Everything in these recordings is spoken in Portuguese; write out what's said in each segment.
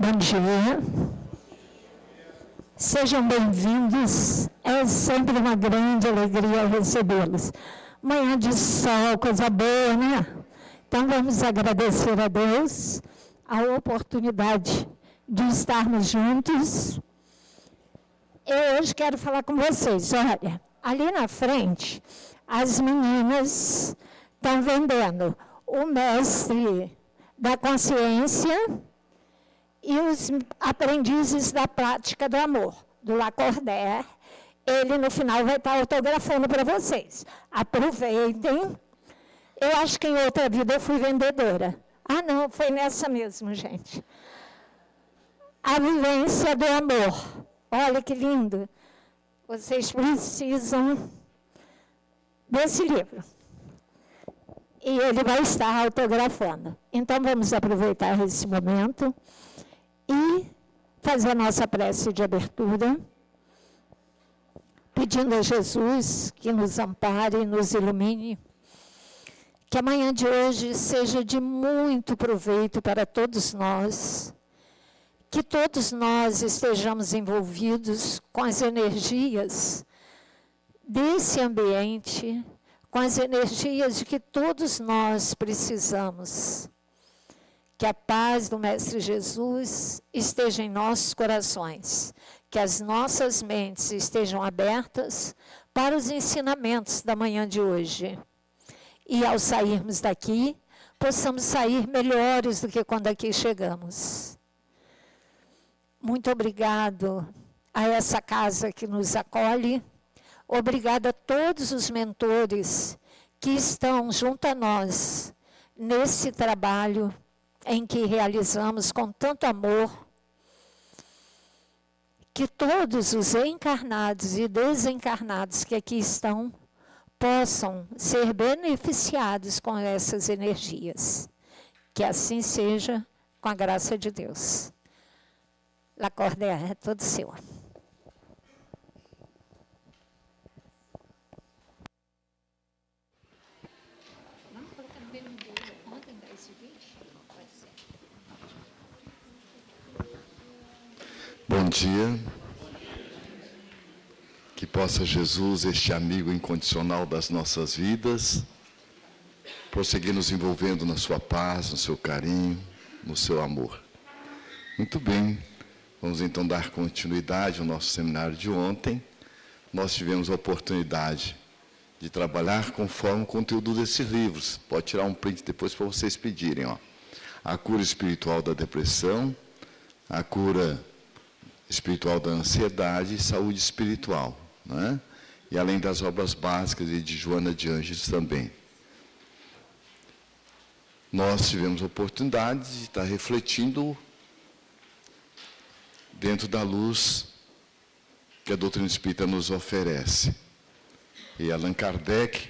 Bom dia. Sejam bem-vindos. É sempre uma grande alegria recebê-los. Manhã de sol, coisa boa, né? Então, vamos agradecer a Deus a oportunidade de estarmos juntos. Eu hoje quero falar com vocês. Olha, ali na frente, as meninas estão vendendo o mestre da consciência e os aprendizes da prática do amor, do Lacordaire. Ele, no final, vai estar autografando para vocês. Aproveitem. Eu acho que em outra vida eu fui vendedora. Ah, não, foi nessa mesmo, gente. A vivência do amor. Olha que lindo. Vocês precisam desse livro. E ele vai estar autografando. Então, vamos aproveitar esse momento e fazer a nossa prece de abertura, pedindo a Jesus que nos ampare e nos ilumine, que a manhã de hoje seja de muito proveito para todos nós, que todos nós estejamos envolvidos com as energias desse ambiente, com as energias de que todos nós precisamos. Que a paz do Mestre Jesus esteja em nossos corações, que as nossas mentes estejam abertas para os ensinamentos da manhã de hoje. E ao sairmos daqui, possamos sair melhores do que quando aqui chegamos. Muito obrigado a essa casa que nos acolhe. Obrigada a todos os mentores que estão junto a nós nesse trabalho em que realizamos com tanto amor. Que todos os encarnados e desencarnados que aqui estão possam ser beneficiados com essas energias. Que assim seja, com a graça de Deus. Lacordaire é todo seu. Bom dia. Que possa Jesus, este amigo incondicional das nossas vidas, prosseguir nos envolvendo na sua paz, no seu carinho, no seu amor. Muito bem. Vamos então dar continuidade ao nosso seminário de ontem. Nós tivemos a oportunidade de trabalhar conforme o conteúdo desses livros. Pode tirar um print depois para vocês pedirem. Ó. A cura espiritual da depressão, a cura espiritual da ansiedade e saúde espiritual. Né? E além das obras básicas e de Joana de Ângeles também. Nós tivemos a oportunidade de estar refletindo dentro da luz que a doutrina espírita nos oferece. E Allan Kardec,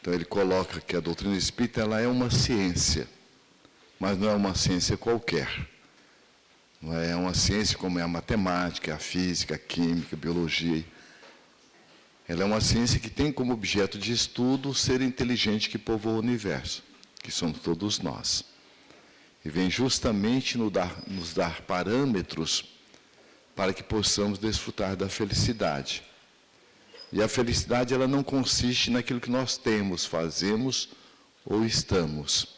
então ele coloca que a doutrina espírita ela é uma ciência, mas não é uma ciência qualquer. Não é uma ciência como é a matemática, a física, a química, a biologia. Ela é uma ciência que tem como objeto de estudo o ser inteligente que povoa o universo, que somos todos nós. E vem justamente nos dar parâmetros para que possamos desfrutar da felicidade. E a felicidade ela não consiste naquilo que nós temos, fazemos ou estamos,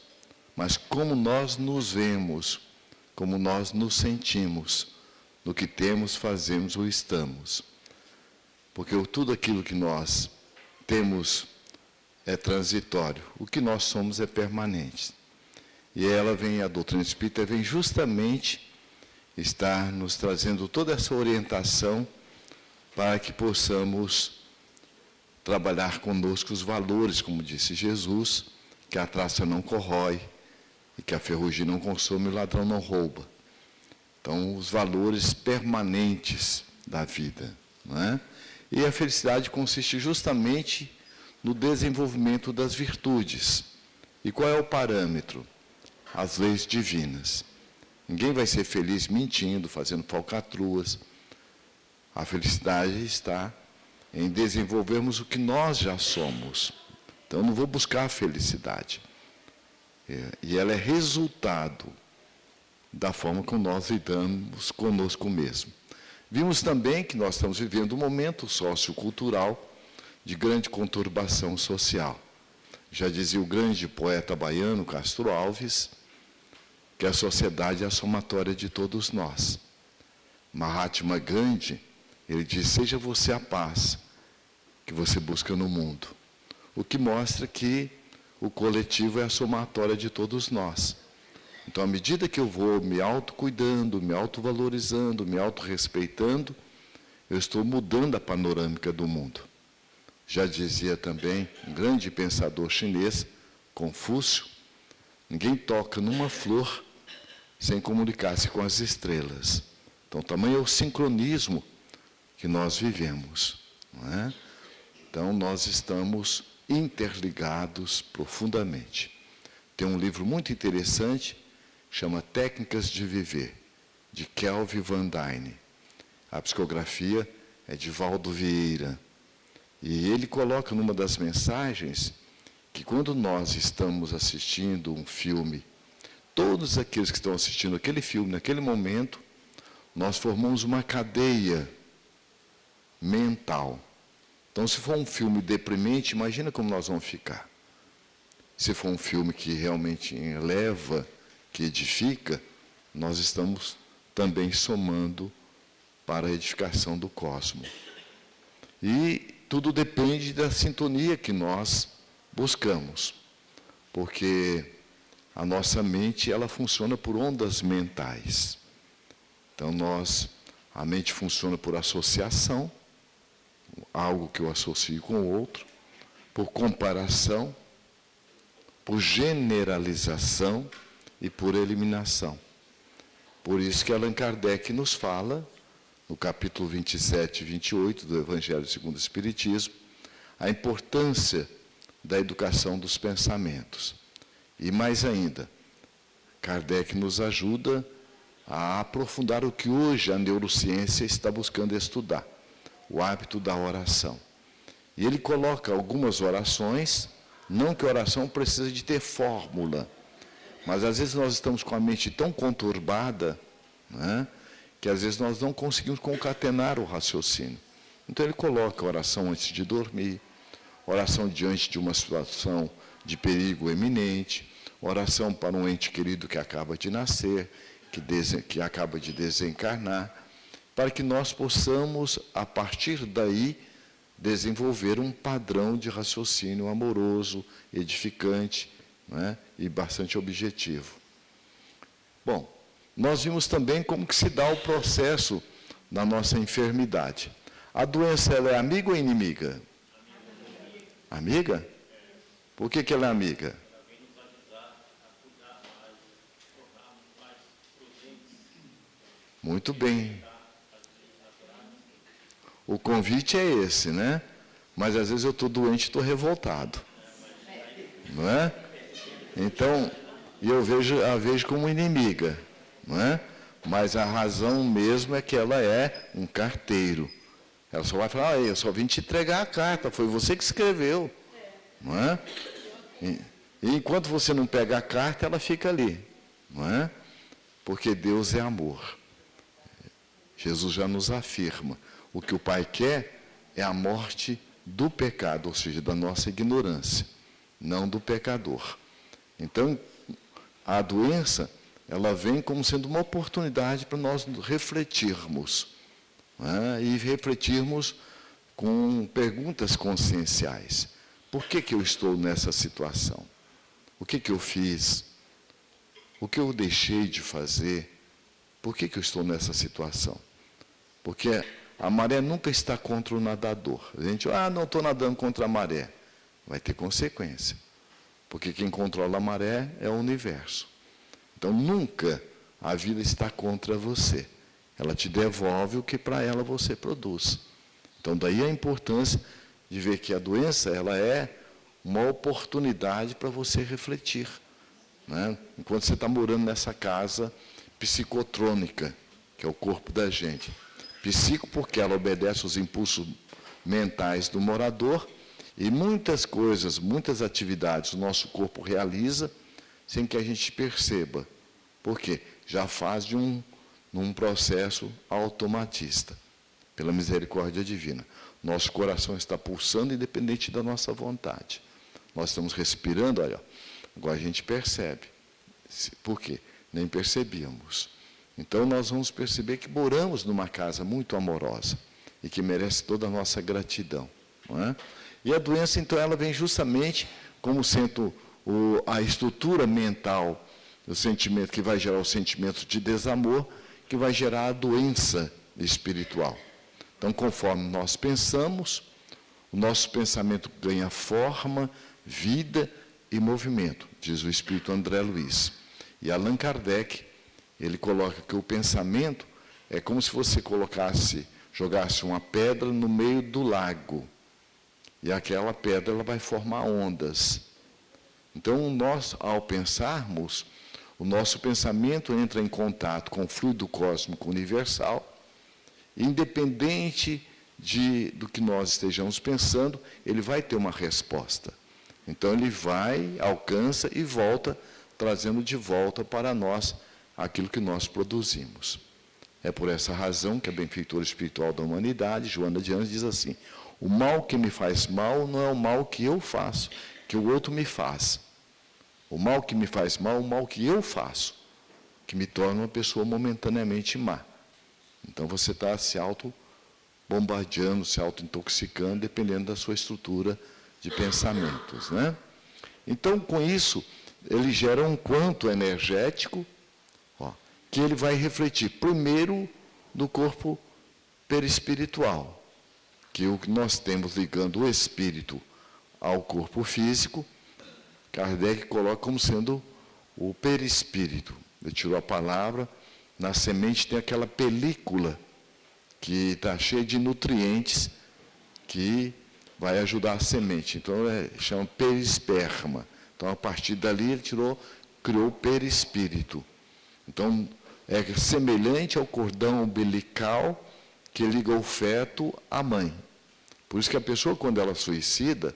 mas como nós nos vemos, como nós nos sentimos, no que temos, fazemos ou estamos. Porque tudo aquilo que nós temos é transitório, o que nós somos é permanente. E a doutrina espírita vem justamente estar nos trazendo toda essa orientação para que possamos trabalhar conosco os valores, como disse Jesus, que a traça não corrói, e que a ferrugem não consome e o ladrão não rouba. Então, os valores permanentes da vida. Não é? E a felicidade consiste justamente no desenvolvimento das virtudes. E qual é o parâmetro? As leis divinas. Ninguém vai ser feliz mentindo, fazendo falcatruas. A felicidade está em desenvolvermos o que nós já somos. Então, eu não vou buscar a felicidade. E ela é resultado da forma como nós lidamos conosco mesmo. Vimos também que nós estamos vivendo um momento sociocultural de grande conturbação social. Já dizia o grande poeta baiano Castro Alves, que a sociedade é a somatória de todos nós. Mahatma Gandhi, ele diz, seja você a paz que você busca no mundo. O que mostra que o coletivo é a somatória de todos nós. Então, à medida que eu vou me autocuidando, me autovalorizando, me autorrespeitando, eu estou mudando a panorâmica do mundo. Já dizia também um grande pensador chinês, Confúcio, ninguém toca numa flor sem comunicar-se com as estrelas. Então, tamanho é o sincronismo que nós vivemos, não é? Então, nós estamos interligados profundamente. Tem um livro muito interessante, chama Técnicas de Viver, de Kelvin Van Dyne. A psicografia é de Valdo Vieira. E ele coloca numa das mensagens que quando nós estamos assistindo um filme, todos aqueles que estão assistindo aquele filme, naquele momento, nós formamos uma cadeia mental. Então, se for um filme deprimente, imagina como nós vamos ficar. Se for um filme que realmente eleva, que edifica, nós estamos também somando para a edificação do cosmos. E tudo depende da sintonia que nós buscamos, porque a nossa mente, ela funciona por ondas mentais. Então, a mente funciona por associação, algo que eu associo com o outro, por comparação, por generalização e por eliminação. Por isso que Allan Kardec nos fala, no capítulo 27 e 28 do Evangelho segundo o Espiritismo, a importância da educação dos pensamentos. E mais ainda, Kardec nos ajuda a aprofundar o que hoje a neurociência está buscando estudar, o hábito da oração. E ele coloca algumas orações, não que a oração precisa de ter fórmula, mas às vezes nós estamos com a mente tão conturbada, né, que às vezes nós não conseguimos concatenar o raciocínio. Então ele coloca oração antes de dormir, oração diante de uma situação de perigo eminente, oração para um ente querido que acaba de nascer, que acaba de desencarnar, para que nós possamos, a partir daí, desenvolver um padrão de raciocínio amoroso, edificante, né, e bastante objetivo. Bom, nós vimos também como que se dá o processo da nossa enfermidade. A doença, ela é amiga ou inimiga? Amiga? Por que ela é amiga? Muito bem. O convite é esse, né? Mas às vezes eu estou doente e estou revoltado. Não é? Então, a vejo como inimiga. Não é? Mas a razão mesmo é que ela é um carteiro. Ela só vai falar, eu só vim te entregar a carta, foi você que escreveu. Não é? E enquanto você não pega a carta, ela fica ali. Não é? Porque Deus é amor. Jesus já nos afirma, o que o Pai quer é a morte do pecado, ou seja, da nossa ignorância, não do pecador. Então, a doença, ela vem como sendo uma oportunidade para nós refletirmos, né? E refletirmos com perguntas conscienciais. Por que eu estou nessa situação? O que eu fiz? O que eu deixei de fazer? Por que eu estou nessa situação? Porque a maré nunca está contra o nadador. A gente, não estou nadando contra a maré. Vai ter consequência. Porque quem controla a maré é o universo. Então, nunca a vida está contra você. Ela te devolve o que para ela você produz. Então, daí a importância de ver que a doença, ela é uma oportunidade para você refletir. Né? Enquanto você está morando nessa casa psicotrônica, que é o corpo da gente. Psico porque ela obedece aos impulsos mentais do morador e muitas coisas, muitas atividades o nosso corpo realiza sem que a gente perceba. Por quê? já faz num processo automatista, pela misericórdia divina. Nosso coração está pulsando independente da nossa vontade. Nós estamos respirando, olha, agora a gente percebe. Por quê? Nem percebíamos. Então nós vamos perceber que moramos numa casa muito amorosa e que merece toda a nossa gratidão. Não é? E a doença, então, ela vem justamente como sendo a estrutura mental, o sentimento que vai gerar o sentimento de desamor, que vai gerar a doença espiritual. Então, conforme nós pensamos, o nosso pensamento ganha forma, vida e movimento, diz o espírito André Luiz. E Allan Kardec, ele coloca que o pensamento é como se você jogasse uma pedra no meio do lago. E aquela pedra ela vai formar ondas. Então, nós, ao pensarmos, o nosso pensamento entra em contato com o fluido cósmico universal, independente do que nós estejamos pensando, ele vai ter uma resposta. Então, ele vai, alcança e volta, trazendo de volta para nós aquilo que nós produzimos. É por essa razão que a benfeitora espiritual da humanidade, Joana de Ângeles, diz assim: o mal que me faz mal não é o mal que eu faço, que o outro me faz. O mal que me faz mal é o mal que eu faço, que me torna uma pessoa momentaneamente má. Então você está se auto-bombardeando, se auto-intoxicando, dependendo da sua estrutura de pensamentos, né? Então, com isso, ele gera um quanto energético, que ele vai refletir primeiro no corpo perispiritual, que o que nós temos ligando o espírito ao corpo físico, Kardec coloca como sendo o perispírito. Ele tirou a palavra, na semente tem aquela película que está cheia de nutrientes que vai ajudar a semente. Então, chama perisperma. Então, a partir dali, ele criou o perispírito. Então, é semelhante ao cordão umbilical que liga o feto à mãe. Por isso que a pessoa, quando ela suicida,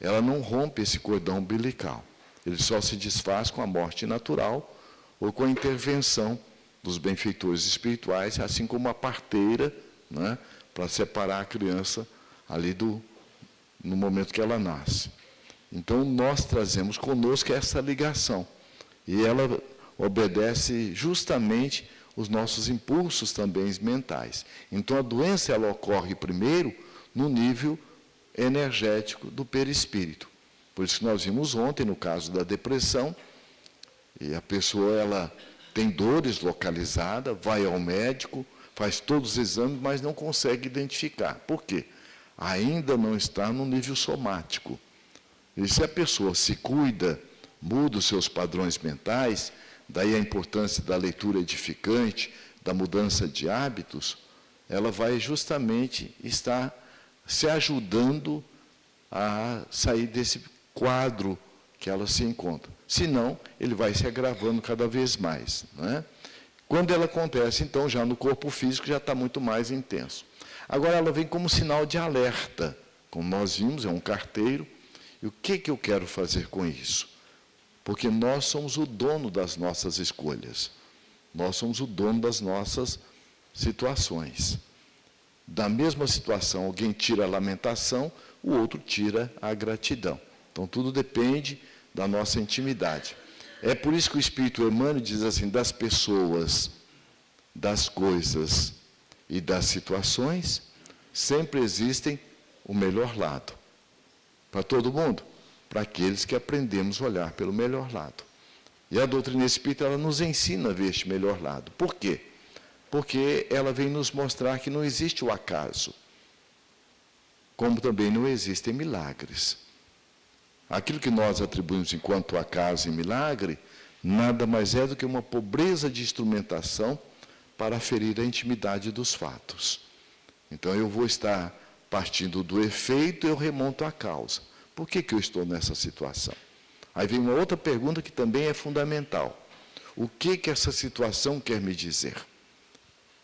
ela não rompe esse cordão umbilical. Ele só se desfaz com a morte natural ou com a intervenção dos benfeitores espirituais, assim como a parteira, né, para separar a criança ali no momento que ela nasce. Então, nós trazemos conosco essa ligação. E ela obedece justamente os nossos impulsos também mentais. Então, a doença ela ocorre primeiro no nível energético do perispírito. Por isso que nós vimos ontem, no caso da depressão, e a pessoa ela tem dores localizadas, vai ao médico, faz todos os exames, mas não consegue identificar. Por quê? Ainda não está no nível somático. E se a pessoa se cuida, muda os seus padrões mentais, daí a importância da leitura edificante, da mudança de hábitos, ela vai justamente estar se ajudando a sair desse quadro que ela se encontra. Senão, ele vai se agravando cada vez mais. Não é? Quando ela acontece, então, já no corpo físico, já está muito mais intenso. Agora, ela vem como sinal de alerta. Como nós vimos, é um carteiro. E o que eu quero fazer com isso? Porque nós somos o dono das nossas escolhas. Nós somos o dono das nossas situações. Da mesma situação, alguém tira a lamentação, o outro tira a gratidão. Então, tudo depende da nossa intimidade. É por isso que o Espírito Emmanuel diz assim, das pessoas, das coisas e das situações, sempre existem o melhor lado. Para todo mundo? Para aqueles que aprendemos a olhar pelo melhor lado. E a doutrina espírita, ela nos ensina a ver este melhor lado. Por quê? Porque ela vem nos mostrar que não existe o acaso, como também não existem milagres. Aquilo que nós atribuímos enquanto acaso e milagre, nada mais é do que uma pobreza de instrumentação para ferir a intimidade dos fatos. Então, eu vou estar partindo do efeito, eu remonto à causa. Por que eu estou nessa situação? Aí vem uma outra pergunta que também é fundamental. O que essa situação quer me dizer?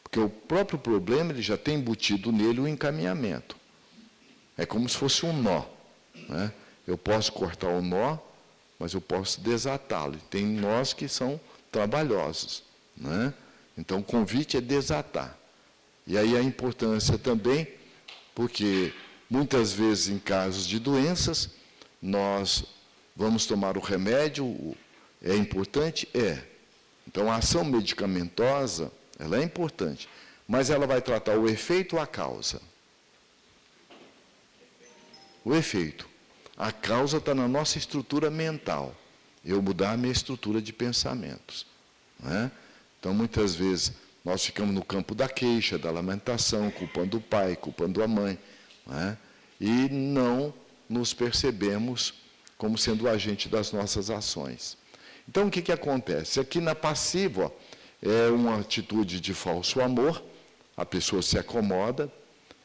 Porque o próprio problema ele já tem embutido nele o encaminhamento. É como se fosse um nó. Né? Eu posso cortar o nó, mas eu posso desatá-lo. Tem nós que são trabalhosos. né? Então, o convite é desatar. E aí a importância também, porque muitas vezes em casos de doenças, nós vamos tomar o remédio, é importante? É. Então, a ação medicamentosa, ela é importante, mas ela vai tratar o efeito ou a causa? O efeito. A causa está na nossa estrutura mental. Eu mudar a minha estrutura de pensamentos, né? Então, muitas vezes, nós ficamos no campo da queixa, da lamentação, culpando o pai, culpando a mãe, né? E não nos percebemos como sendo o agente das nossas ações. Então, o que acontece? Aqui na passiva, é uma atitude de falso amor, a pessoa se acomoda,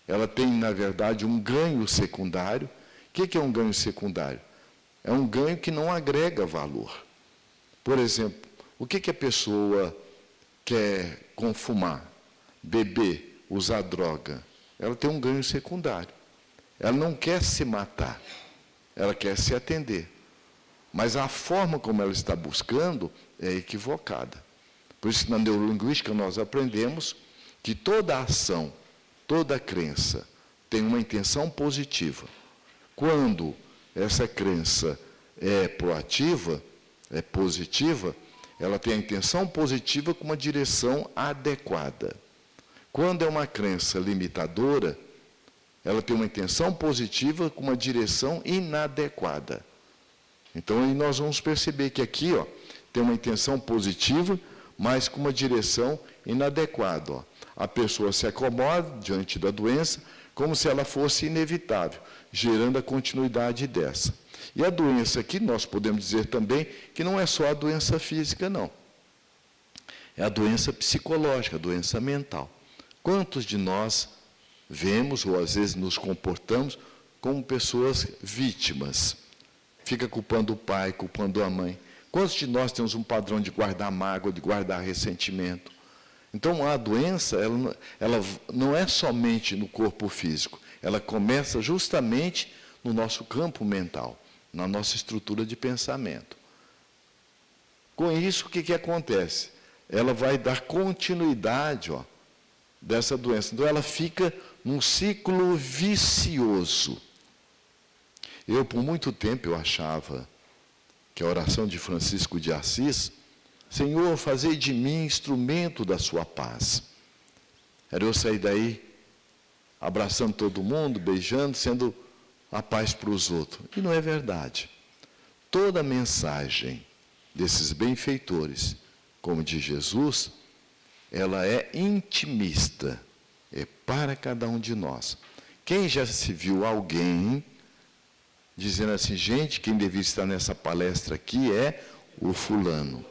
ela tem, na verdade, um ganho secundário. O que é um ganho secundário? É um ganho que não agrega valor. Por exemplo, o que a pessoa quer com fumar, beber, usar droga? Ela tem um ganho secundário. Ela não quer se matar, ela quer se atender. Mas a forma como ela está buscando é equivocada. Por isso, na neurolinguística, nós aprendemos que toda ação, toda crença tem uma intenção positiva. Quando essa crença é proativa, é positiva, ela tem a intenção positiva com uma direção adequada. Quando é uma crença limitadora, ela tem uma intenção positiva com uma direção inadequada. Então, aí nós vamos perceber que aqui, tem uma intenção positiva, mas com uma direção inadequada. A pessoa se acomoda diante da doença como se ela fosse inevitável, gerando a continuidade dessa. E a doença aqui, nós podemos dizer também que não é só a doença física, não. É a doença psicológica, a doença mental. Quantos de nós vemos, ou às vezes nos comportamos, como pessoas vítimas? Fica culpando o pai, culpando a mãe. Quantos de nós temos um padrão de guardar mágoa, de guardar ressentimento? Então, a doença, ela não é somente no corpo físico, ela começa justamente no nosso campo mental, na nossa estrutura de pensamento. Com isso, o que acontece? Ela vai dar continuidade dessa doença. Então, ela fica num ciclo vicioso. Eu, por muito tempo, eu achava que a oração de Francisco de Assis, Senhor, fazei de mim instrumento da sua paz. Era eu sair daí, abraçando todo mundo, beijando, sendo a paz para os outros. E não é verdade. Toda a mensagem desses benfeitores, como de Jesus, ela é intimista, é para cada um de nós. Quem já se viu alguém dizendo assim, gente, quem devia estar nessa palestra aqui é o fulano.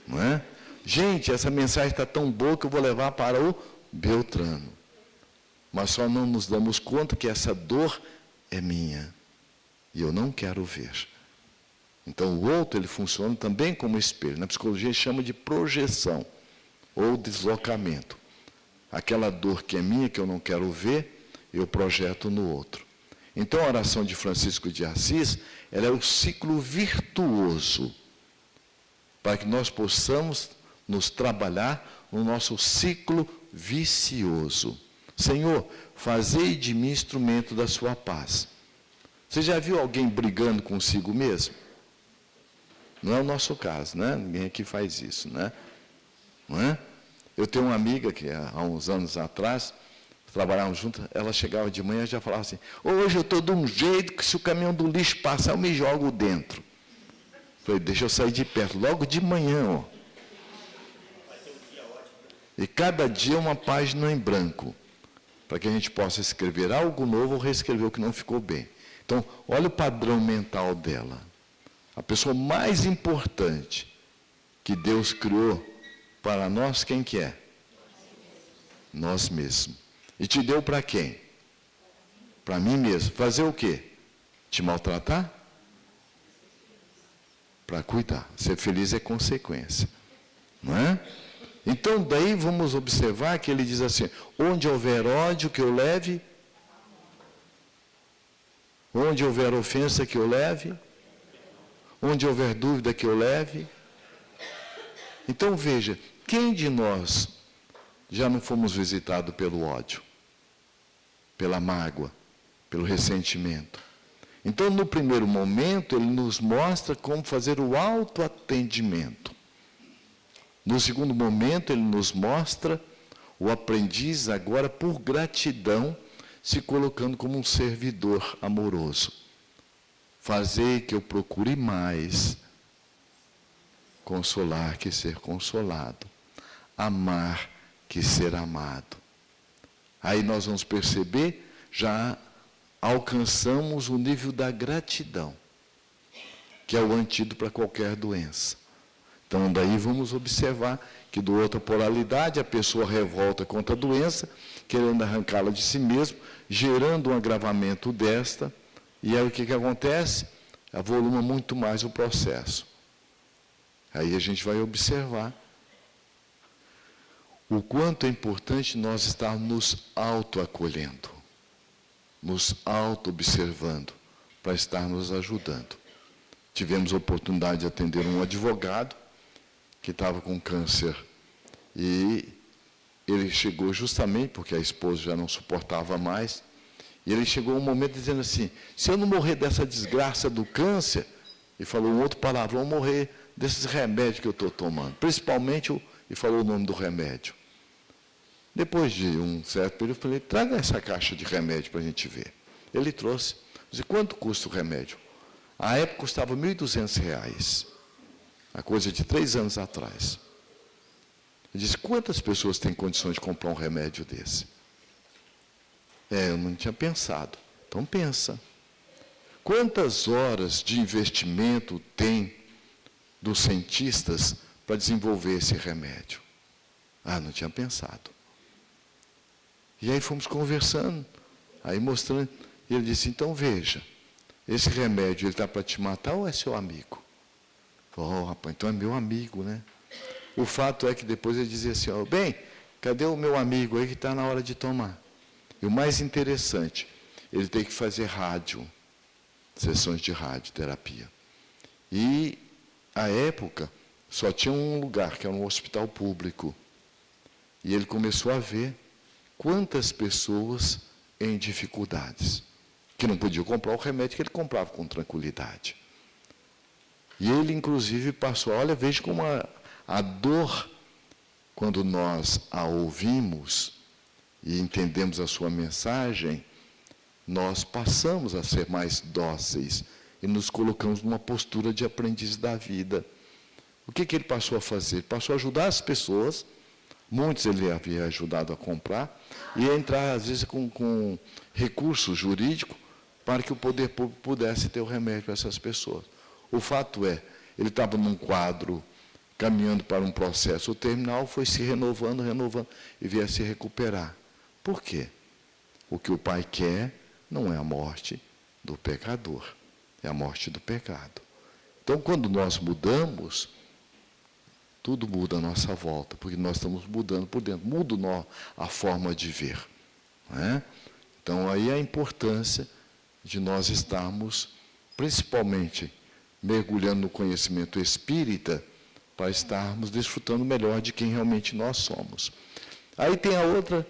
Não é? Gente, essa mensagem está tão boa que eu vou levar para o Beltrano. Mas só não nos damos conta que essa dor é minha. E eu não quero ver. Então, o outro, ele funciona também como espelho. Na psicologia, chama de projeção ou deslocamento. Aquela dor que é minha, que eu não quero ver, eu projeto no outro. Então, a oração de Francisco de Assis, ela é o ciclo virtuoso para que nós possamos nos trabalhar no nosso ciclo vicioso. Senhor, fazei de mim instrumento da sua paz. Você já viu alguém brigando consigo mesmo? Não é o nosso caso, né? Ninguém aqui faz isso, né? Não é? Eu tenho uma amiga que há uns anos atrás, trabalhávamos juntos, ela chegava de manhã e já falava assim, hoje eu estou de um jeito que se o caminhão do lixo passar, eu me jogo dentro. Falei, deixa eu sair de perto, logo de manhã, E cada dia uma página em branco, para que a gente possa escrever algo novo ou reescrever o que não ficou bem. Então, olha o padrão mental dela. A pessoa mais importante que Deus criou para nós, quem que é? Nós mesmos. E te deu para quem? Para mim mesmo. Fazer o quê? Te maltratar? Para cuidar. Ser feliz é consequência. Não é? Então, daí vamos observar que ele diz assim, onde houver ódio, que eu leve. Onde houver ofensa, que eu leve. Onde houver dúvida, que eu leve. Então veja, quem de nós já não fomos visitados pelo ódio, pela mágoa, pelo ressentimento? Então, no primeiro momento, ele nos mostra como fazer o autoatendimento. No segundo momento, ele nos mostra o aprendiz agora por gratidão, se colocando como um servidor amoroso. Fazer que eu procure mais consolar que ser consolado, amar que ser amado. Aí nós vamos perceber, já alcançamos o nível da gratidão, que é o antídoto para qualquer doença. Então, daí vamos observar que, do outra polaridade, a pessoa revolta contra a doença, querendo arrancá-la de si mesmo, gerando um agravamento desta, e aí o que acontece? Avoluma muito mais o processo. Aí a gente vai observar o quanto é importante nós estarmos nos autoacolhendo, nos auto-observando, para estar nos ajudando. Tivemos a oportunidade de atender um advogado que estava com câncer e ele chegou justamente porque a esposa já não suportava mais, e ele chegou um momento dizendo assim: se eu não morrer dessa desgraça do câncer, e falou um outro palavrão, vou morrer desses remédios que eu estou tomando, principalmente, e falou o nome do remédio. Depois de um certo período, eu falei: traga essa caixa de remédio para a gente ver. Ele trouxe. Eu disse: quanto custa o remédio? À época custava R$ 1.200, a coisa de 3 anos atrás. Eu disse: quantas pessoas têm condições de comprar um remédio desse? Eu não tinha pensado. Então pensa. Quantas horas de investimento tem dos cientistas para desenvolver esse remédio? Não tinha pensado. E aí fomos conversando, aí mostrando, e ele disse: então veja, esse remédio, ele está para te matar ou é seu amigo? Falei: rapaz, então é meu amigo, né? O fato é que depois ele dizia assim: bem, cadê o meu amigo aí que está na hora de tomar? E o mais interessante, ele tem que fazer rádio, sessões de radioterapia. E, à época, só tinha um lugar, que era um hospital público. E ele começou a ver quantas pessoas em dificuldades, que não podiam comprar o remédio que ele comprava com tranquilidade. E ele, inclusive, passou, olha, veja como a dor, quando nós a ouvimos e entendemos a sua mensagem, nós passamos a ser mais dóceis e nos colocamos numa postura de aprendiz da vida. O que ele passou a fazer? Ele passou a ajudar as pessoas, muitos ele havia ajudado a comprar, e a entrar, às vezes, com recurso jurídico para que o poder público pudesse ter o remédio para essas pessoas. O fato é, ele estava num quadro, caminhando para um processo terminal, foi se renovando, e veio a se recuperar. Por quê? O que o Pai quer não é a morte do pecador, é a morte do pecado. Então, quando nós mudamos, tudo muda à nossa volta, porque nós estamos mudando por dentro, muda a forma de ver. Não é? Então, aí a importância de nós estarmos, principalmente, mergulhando no conhecimento espírita, para estarmos desfrutando melhor de quem realmente nós somos. Aí tem a outra,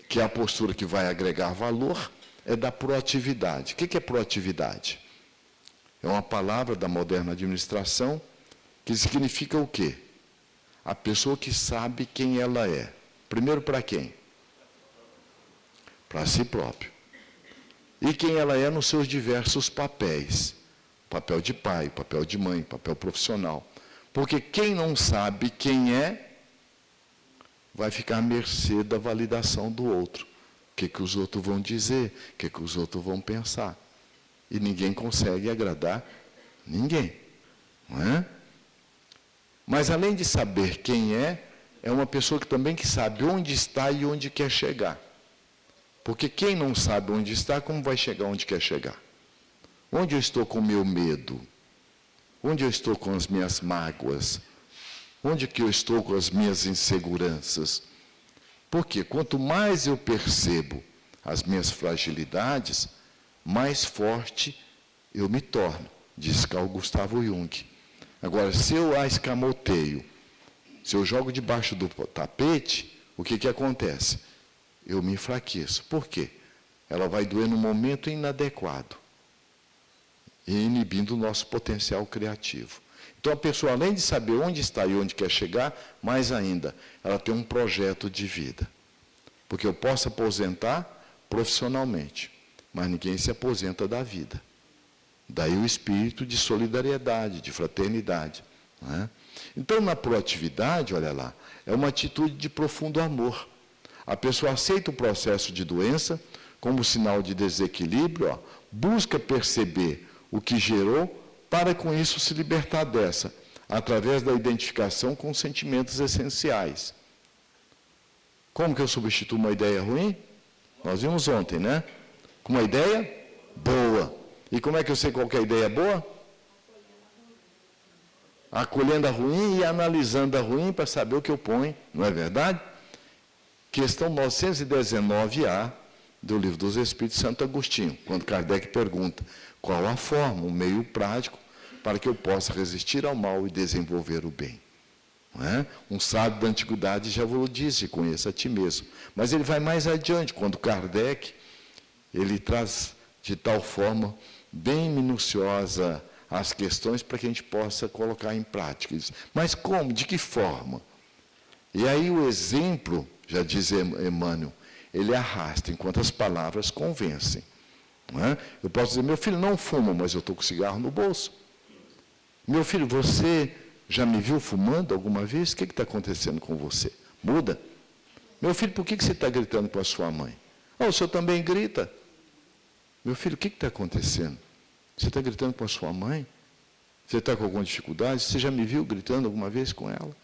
que é a postura que vai agregar valor, é da proatividade. O que é proatividade? É uma palavra da moderna administração que significa o quê? A pessoa que sabe quem ela é. Primeiro, para quem? Para si próprio. E quem ela é nos seus diversos papéis. Papel de pai, papel de mãe, papel profissional. Porque quem não sabe quem é, vai ficar à mercê da validação do outro. O que os outros vão dizer, o que os outros vão pensar. E ninguém consegue agradar ninguém. Não é? Mas além de saber quem é uma pessoa que também que sabe onde está e onde quer chegar. Porque quem não sabe onde está, como vai chegar onde quer chegar? Onde eu estou com o meu medo? Onde eu estou com as minhas mágoas? Onde que eu estou com as minhas inseguranças? Porque quanto mais eu percebo as minhas fragilidades, mais forte eu me torno, diz Carl Gustavo Jung. Agora, se eu a escamoteio Se eu jogo debaixo do tapete, o que acontece? Eu me enfraqueço. Por quê? Ela vai doer no momento inadequado e inibindo o nosso potencial criativo. Então, a pessoa, além de saber onde está e onde quer chegar, mais ainda, ela tem um projeto de vida. Porque eu posso aposentar profissionalmente, mas ninguém se aposenta da vida. Daí o espírito de solidariedade, de fraternidade. Não é? Então, na proatividade, olha lá, é uma atitude de profundo amor. A pessoa aceita o processo de doença como sinal de desequilíbrio, busca perceber o que gerou, para com isso se libertar dessa, através da identificação com os sentimentos essenciais. Como que eu substituo uma ideia ruim? Nós vimos ontem, né? Com uma ideia boa. E como é que eu sei qual que é a ideia boa? Acolhendo a ruim e analisando a ruim para saber o que eu ponho, não é verdade? Questão 919A do Livro dos Espíritos, Santo Agostinho, quando Kardec pergunta qual a forma, o meio prático, para que eu possa resistir ao mal e desenvolver o bem. Não é? Um sábio da antiguidade já vos disse, conheça a ti mesmo. Mas ele vai mais adiante, quando Kardec, ele traz de tal forma, bem minuciosa, as questões para que a gente possa colocar em prática. Mas como? De que forma? E aí o exemplo, já diz Emmanuel, ele arrasta, enquanto as palavras convencem. Não é? Eu posso dizer, meu filho não fuma, mas eu estou com cigarro no bolso. Meu filho, você já me viu fumando alguma vez? O que está acontecendo com você? Muda. Meu filho, por que você está gritando com a sua mãe? O senhor também grita. Meu filho, o que está acontecendo? Você está gritando com a sua mãe? Você está com alguma dificuldade? Você já me viu gritando alguma vez com ela?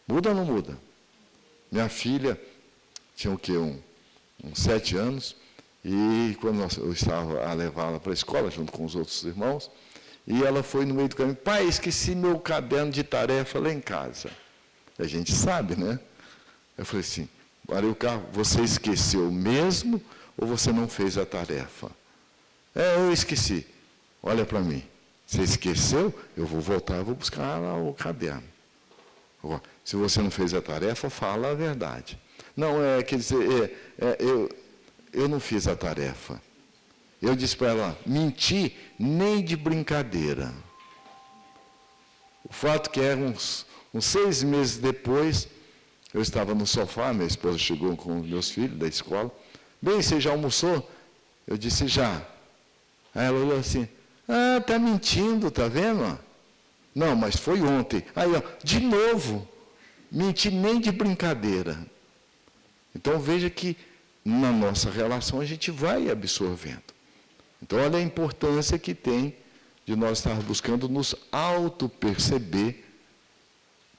Muda ou não muda? Minha filha tinha o quê? Uns 7 anos, e quando eu estava a levá-la para a escola, junto com os outros irmãos, e ela foi no meio do caminho, pai, esqueci meu caderno de tarefa lá em casa. A gente sabe, né? Eu falei assim, parei o carro, você esqueceu mesmo ou você não fez a tarefa? Eu esqueci. Olha para mim. Você esqueceu? Eu vou voltar, eu vou buscar lá o caderno. Agora, se você não fez a tarefa, fala a verdade. Não, quer dizer, eu não fiz a tarefa. Eu disse para ela, menti nem de brincadeira. O fato que é uns 6 meses depois, eu estava no sofá, minha esposa chegou com os meus filhos da escola. Bem, você já almoçou? Eu disse, já. Aí ela olhou assim, está mentindo, está vendo? Não, mas foi ontem. Aí, de novo, menti nem de brincadeira. Então, veja que na nossa relação a gente vai absorvendo. Então, olha a importância que tem de nós estar buscando nos auto-perceber,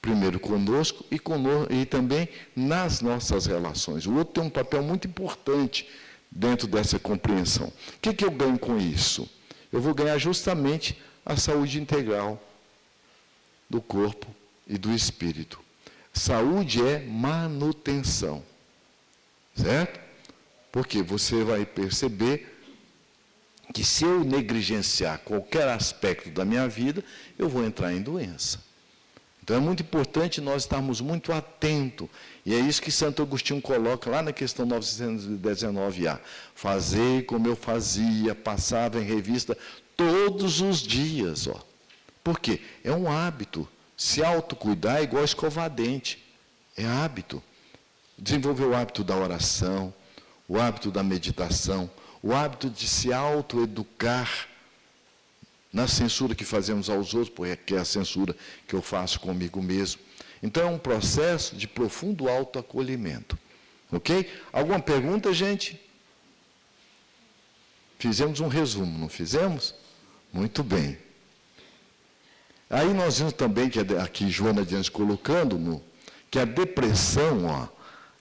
primeiro conosco e também nas nossas relações. O outro tem um papel muito importante dentro dessa compreensão. O que eu ganho com isso? Eu vou ganhar justamente a saúde integral do corpo e do espírito. Saúde é manutenção. Certo? Porque você vai perceber que se eu negligenciar qualquer aspecto da minha vida, eu vou entrar em doença. Então é muito importante nós estarmos muito atentos. E é isso que Santo Agostinho coloca lá na questão 919A. Fazei como eu fazia, passava em revista todos os dias. Por quê? É um hábito. Se autocuidar é igual escovar dente. É hábito. Desenvolver o hábito da oração, o hábito da meditação, o hábito de se autoeducar na censura que fazemos aos outros, porque é a censura que eu faço comigo mesmo. Então, é um processo de profundo autoacolhimento. Ok? Alguma pergunta, gente? Fizemos um resumo, não fizemos? Muito bem. Aí nós vimos também, que aqui Joana Dias colocando, que a depressão,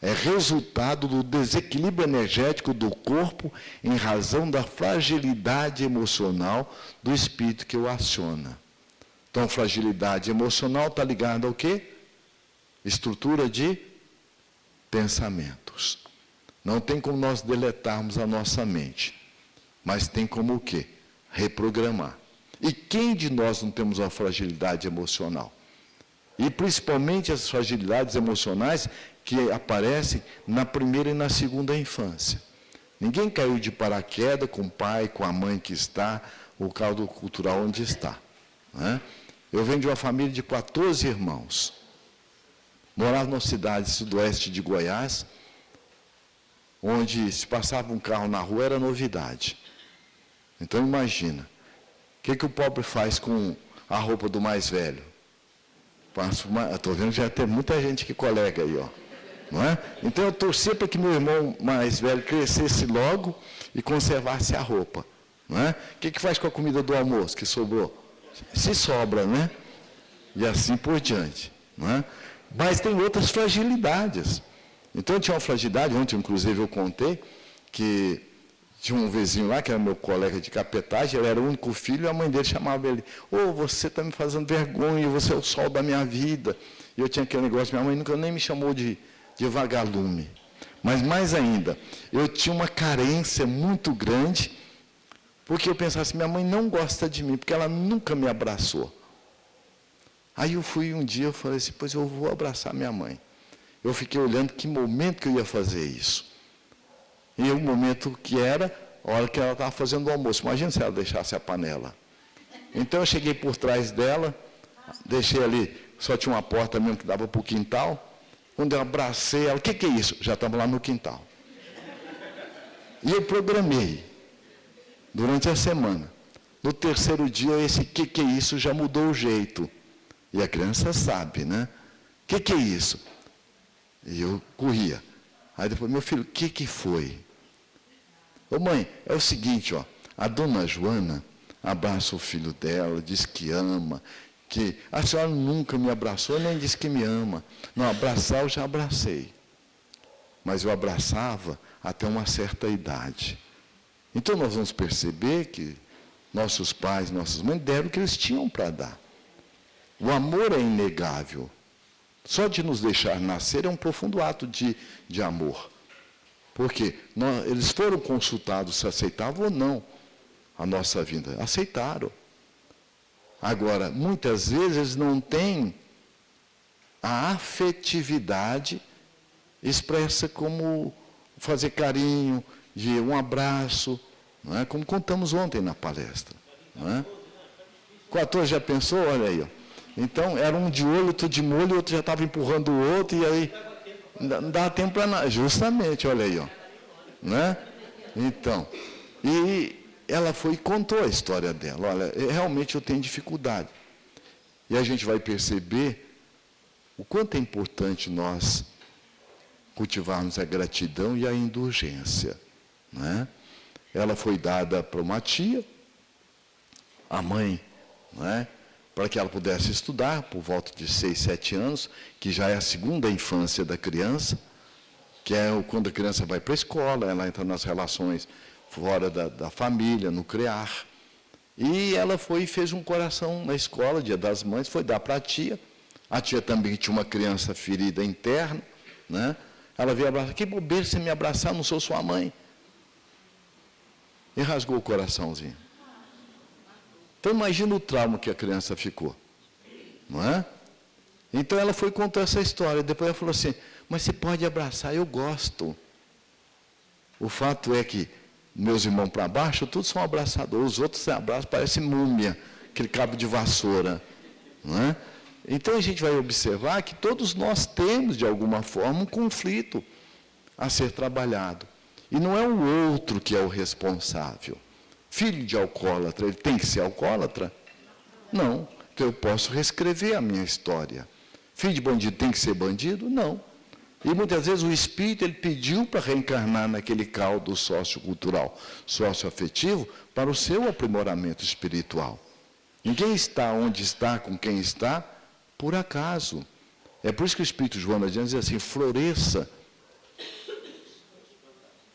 é resultado do desequilíbrio energético do corpo em razão da fragilidade emocional do espírito que o aciona. Então, fragilidade emocional está ligada ao quê? Estrutura de pensamentos. Não tem como nós deletarmos a nossa mente, mas tem como o quê? Reprogramar. E quem de nós não temos uma fragilidade emocional? E principalmente as fragilidades emocionais que aparecem na primeira e na segunda infância. Ninguém caiu de paraquedas com o pai, com a mãe que está, o caldo cultural onde está. Né? Eu venho de uma família de 14 irmãos. Morava numa cidade sudoeste de Goiás, onde se passava um carro na rua era novidade. Então imagina, o que o pobre faz com a roupa do mais velho? Estou vendo que já tem muita gente que colega aí, ó. Não é? Então eu torcia para que meu irmão mais velho crescesse logo e conservasse a roupa. Não é? O que faz com a comida do almoço que sobrou? Se sobra, né? E assim por diante. Não é? Mas tem outras fragilidades. Então tinha uma fragilidade, ontem inclusive eu contei, que tinha um vizinho lá, que era meu colega de capetagem, ele era o único filho, e a mãe dele chamava ele, você está me fazendo vergonha, você é o sol da minha vida. E eu tinha aquele negócio, minha mãe nunca nem me chamou de vagalume. Mas mais ainda, eu tinha uma carência muito grande, porque eu pensava assim, minha mãe não gosta de mim, porque ela nunca me abraçou. Aí eu fui um dia, eu falei assim, pois eu vou abraçar minha mãe. Eu fiquei olhando que momento que eu ia fazer isso. E o momento que era, a hora que ela estava fazendo o almoço. Imagina se ela deixasse a panela. Então eu cheguei por trás dela, deixei ali, só tinha uma porta mesmo que dava para o quintal. Quando eu abracei ela, o que é isso? Já estava lá no quintal. E eu programei, durante a semana. No terceiro dia, esse que é isso já mudou o jeito. E a criança sabe, né? O que é isso? E eu corria. Aí depois, meu filho, o que foi? Ô mãe, é o seguinte, ó, a dona Joana abraça o filho dela, diz que ama, que a senhora nunca me abraçou, nem disse que me ama. Não, abraçar eu já abracei. Mas eu abraçava até uma certa idade. Então nós vamos perceber que nossos pais, nossas mães deram o que eles tinham para dar. O amor é inegável. Só de nos deixar nascer é um profundo ato de amor. Porque eles foram consultados se aceitavam ou não a nossa vida. Aceitaram. Agora, muitas vezes eles não têm a afetividade expressa como fazer carinho, de um abraço, não é? Como contamos ontem na palestra. Não é? 14 já pensou? Olha aí, ó. Então, era um de olho, outro de molho, o outro já estava empurrando o outro, e aí não dá tempo para nada. Justamente, olha aí, ó. Né? Então, e ela foi e contou a história dela. Olha, realmente eu tenho dificuldade. E a gente vai perceber o quanto é importante nós cultivarmos a gratidão e a indulgência. Né? Ela foi dada para uma tia, a mãe, né? Para que ela pudesse estudar, por volta de 6, 7 anos, que já é a segunda infância da criança, que é quando a criança vai para a escola, ela entra nas relações fora da família, no criar. E ela foi e fez um coração na escola, Dia das Mães, foi dar para a tia também tinha uma criança ferida interna, né? Ela veio abraçar, que bobeira você me abraçar, não sou sua mãe. E rasgou o coraçãozinho. Então imagina o trauma que a criança ficou, não é? Então ela foi contar essa história, depois ela falou assim, mas você pode abraçar, eu gosto. O fato é que meus irmãos para baixo, todos são abraçadores, os outros se abraçam, parece múmia, aquele cabo de vassoura, não é? Então a gente vai observar que todos nós temos, de alguma forma, um conflito a ser trabalhado. E não é o outro que é o responsável. Filho de alcoólatra, ele tem que ser alcoólatra? Não, porque eu posso reescrever a minha história. Filho de bandido tem que ser bandido? Não. E muitas vezes o espírito ele pediu para reencarnar naquele caldo sociocultural, socioafetivo, para o seu aprimoramento espiritual. Ninguém está onde está, com quem está, por acaso. É por isso que o Espírito Joana diz assim, floresça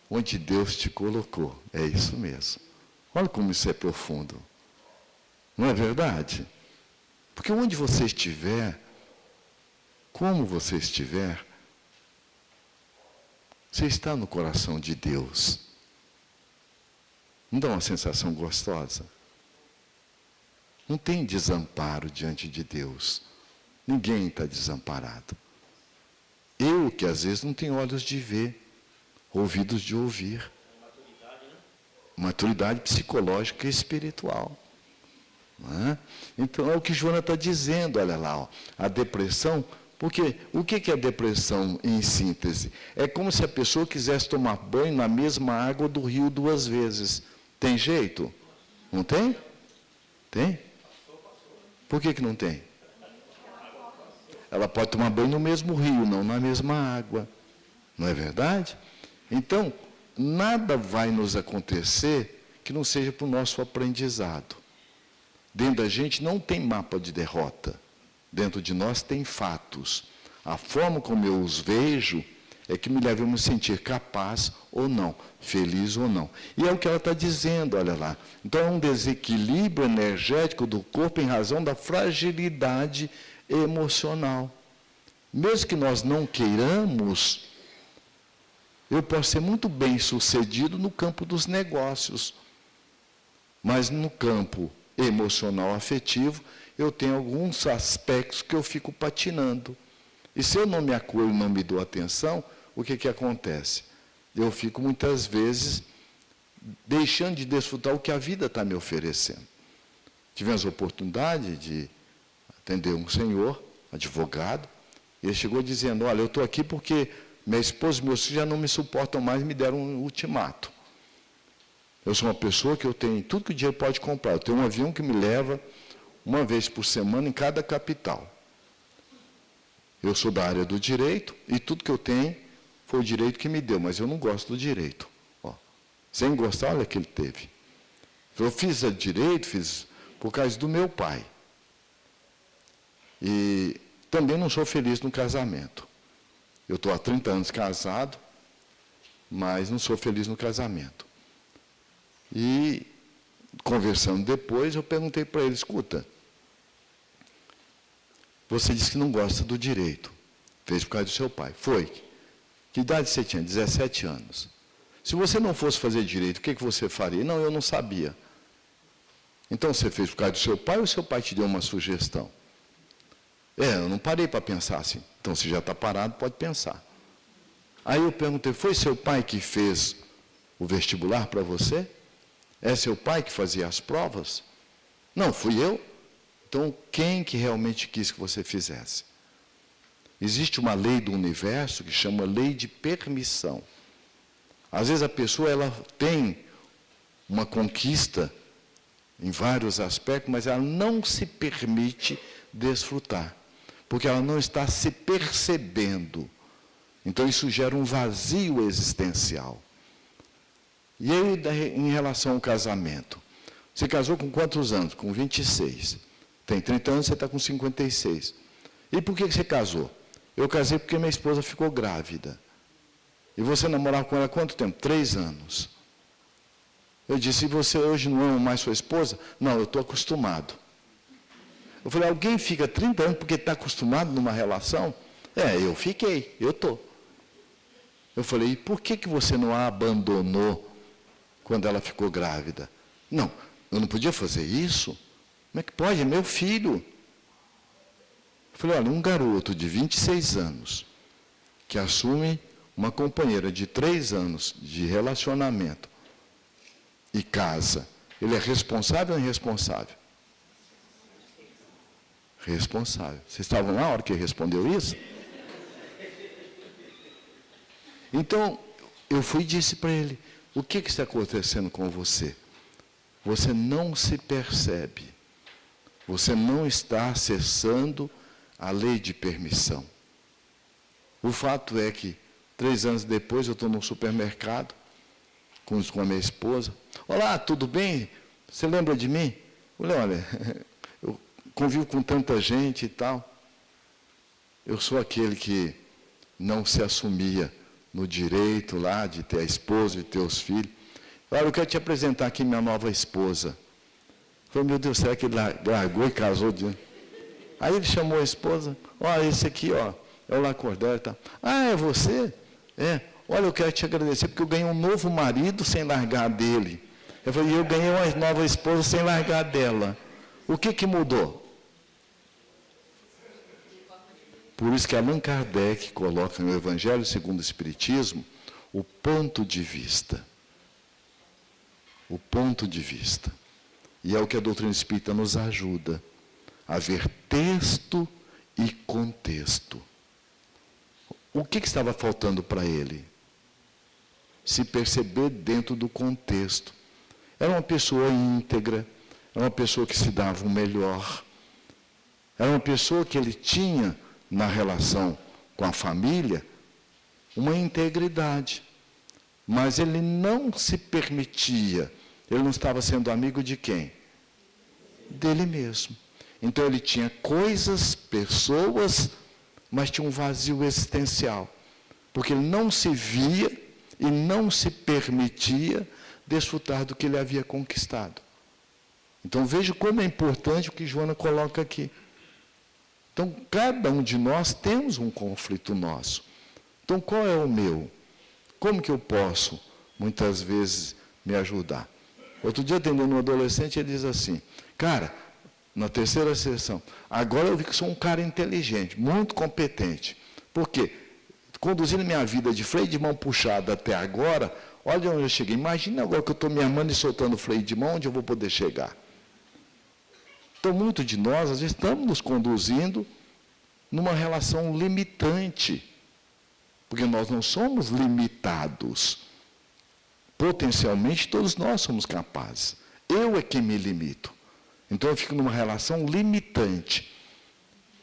onde Deus te colocou. É isso mesmo. Olha como isso é profundo. Não é verdade? Porque onde você estiver, como você estiver, você está no coração de Deus. Não dá uma sensação gostosa? Não tem desamparo diante de Deus. Ninguém está desamparado. Eu, que às vezes não tenho olhos de ver, ouvidos de ouvir. Maturidade psicológica e espiritual. Não é? Então, é o que Joana está dizendo, olha lá, ó, a depressão. Porque o que é depressão, em síntese? É como se a pessoa quisesse tomar banho na mesma água do rio 2 vezes. Tem jeito? Não tem? Tem? Por que não tem? Ela pode tomar banho no mesmo rio, não na mesma água. Não é verdade? Então, nada vai nos acontecer que não seja para o nosso aprendizado. Dentro da gente não tem mapa de derrota. Dentro de nós tem fatos. A forma como eu os vejo é que me leva a me sentir capaz ou não, feliz ou não. E é o que ela está dizendo, olha lá. Então é um desequilíbrio energético do corpo em razão da fragilidade emocional. Mesmo que nós não queiramos, eu posso ser muito bem sucedido no campo dos negócios, mas no campo emocional afetivo, eu tenho alguns aspectos que eu fico patinando. E se eu não me acolho, não me dou atenção, o que acontece? Eu fico muitas vezes deixando de desfrutar o que a vida está me oferecendo. Tivemos a oportunidade de atender um senhor, advogado, e ele chegou dizendo, olha, eu estou aqui porque minha esposa e meus filhos já não me suportam mais e me deram um ultimato. Eu sou uma pessoa que eu tenho tudo que o dinheiro pode comprar. Eu tenho um avião que me leva uma vez por semana em cada capital. Eu sou da área do direito e tudo que eu tenho foi o direito que me deu, mas eu não gosto do direito. Ó, sem gostar, olha que ele teve. Eu fiz direito, fiz por causa do meu pai. E também não sou feliz no casamento. Eu estou há 30 anos casado, mas não sou feliz no casamento. E, conversando depois, eu perguntei para ele, escuta, você disse que não gosta do direito, fez por causa do seu pai. Foi. Que idade você tinha? 17 anos. Se você não fosse fazer direito, o que você faria? Não, eu não sabia. Então, você fez por causa do seu pai ou seu pai te deu uma sugestão? Eu não parei para pensar assim. Então, se já está parado, pode pensar. Aí eu perguntei, foi seu pai que fez o vestibular para você? É seu pai que fazia as provas? Não, fui eu. Então, quem que realmente quis que você fizesse? Existe uma lei do universo que chama lei de permissão. Às vezes a pessoa ela tem uma conquista em vários aspectos, mas ela não se permite desfrutar, porque ela não está se percebendo. Então isso gera um vazio existencial. E aí, em relação ao casamento, você casou com quantos anos? Com 26. Tem 30 anos, você está com 56. E por que você casou? Eu casei porque minha esposa ficou grávida. E você namorava com ela há quanto tempo? 3 anos. Eu disse, e você hoje não ama mais sua esposa? Não, eu estou acostumado. Eu falei, alguém fica 30 anos porque está acostumado numa relação? Eu fiquei, eu estou. Eu falei, e por que você não a abandonou quando ela ficou grávida? Não, eu não podia fazer isso? Como é que pode? É meu filho. Eu falei, olha, um garoto de 26 anos que assume uma companheira de 3 anos de relacionamento e casa, ele é responsável ou irresponsável? Responsável. Vocês estavam lá na hora que ele respondeu isso? Então, eu fui e disse para ele, o que está acontecendo com você? Você não se percebe. Você não está acessando a lei de permissão. O fato é que, 3 anos depois, eu estou no supermercado, com a minha esposa. Olá, tudo bem? Você lembra de mim? Eu falei, olha, eu convivo com tanta gente e tal. Eu sou aquele que não se assumia no direito lá de ter a esposa, de ter os filhos. Olha, eu quero te apresentar aqui minha nova esposa. Eu falei, meu Deus, será que ele largou e casou? Aí ele chamou a esposa, olha, esse aqui, ó, é o Lacordaire e tal. Ah, é você? Olha, eu quero te agradecer, porque eu ganhei um novo marido sem largar dele. Eu falei, eu ganhei uma nova esposa sem largar dela. O que mudou? Por isso que Allan Kardec coloca no Evangelho segundo o Espiritismo o ponto de vista. O ponto de vista. E é o que a doutrina espírita nos ajuda a ver texto e contexto. O que estava faltando para ele? Se perceber dentro do contexto. Era uma pessoa íntegra, era uma pessoa que se dava o melhor, era uma pessoa que ele tinha, na relação com a família, uma integridade. Mas ele não se permitia, ele não estava sendo amigo de quem? Dele mesmo. Então ele tinha coisas, pessoas, mas tinha um vazio existencial. Porque ele não se via e não se permitia desfrutar do que ele havia conquistado. Então veja como é importante o que Joana coloca aqui. Então cada um de nós temos um conflito nosso. Então qual é o meu? Como que eu posso, muitas vezes, me ajudar? Outro dia, atendendo um adolescente, ele diz assim, cara, na terceira sessão, agora eu vi que sou um cara inteligente, muito competente. Por quê? Conduzindo minha vida de freio de mão puxada até agora, olha onde eu cheguei. Imagina agora que eu estou me amando e soltando o freio de mão, onde eu vou poder chegar? Então, muitos de nós, às vezes, estamos nos conduzindo numa relação limitante. Porque nós não somos limitados. Potencialmente, todos nós somos capazes. Eu é que me limito. Então, eu fico numa relação limitante,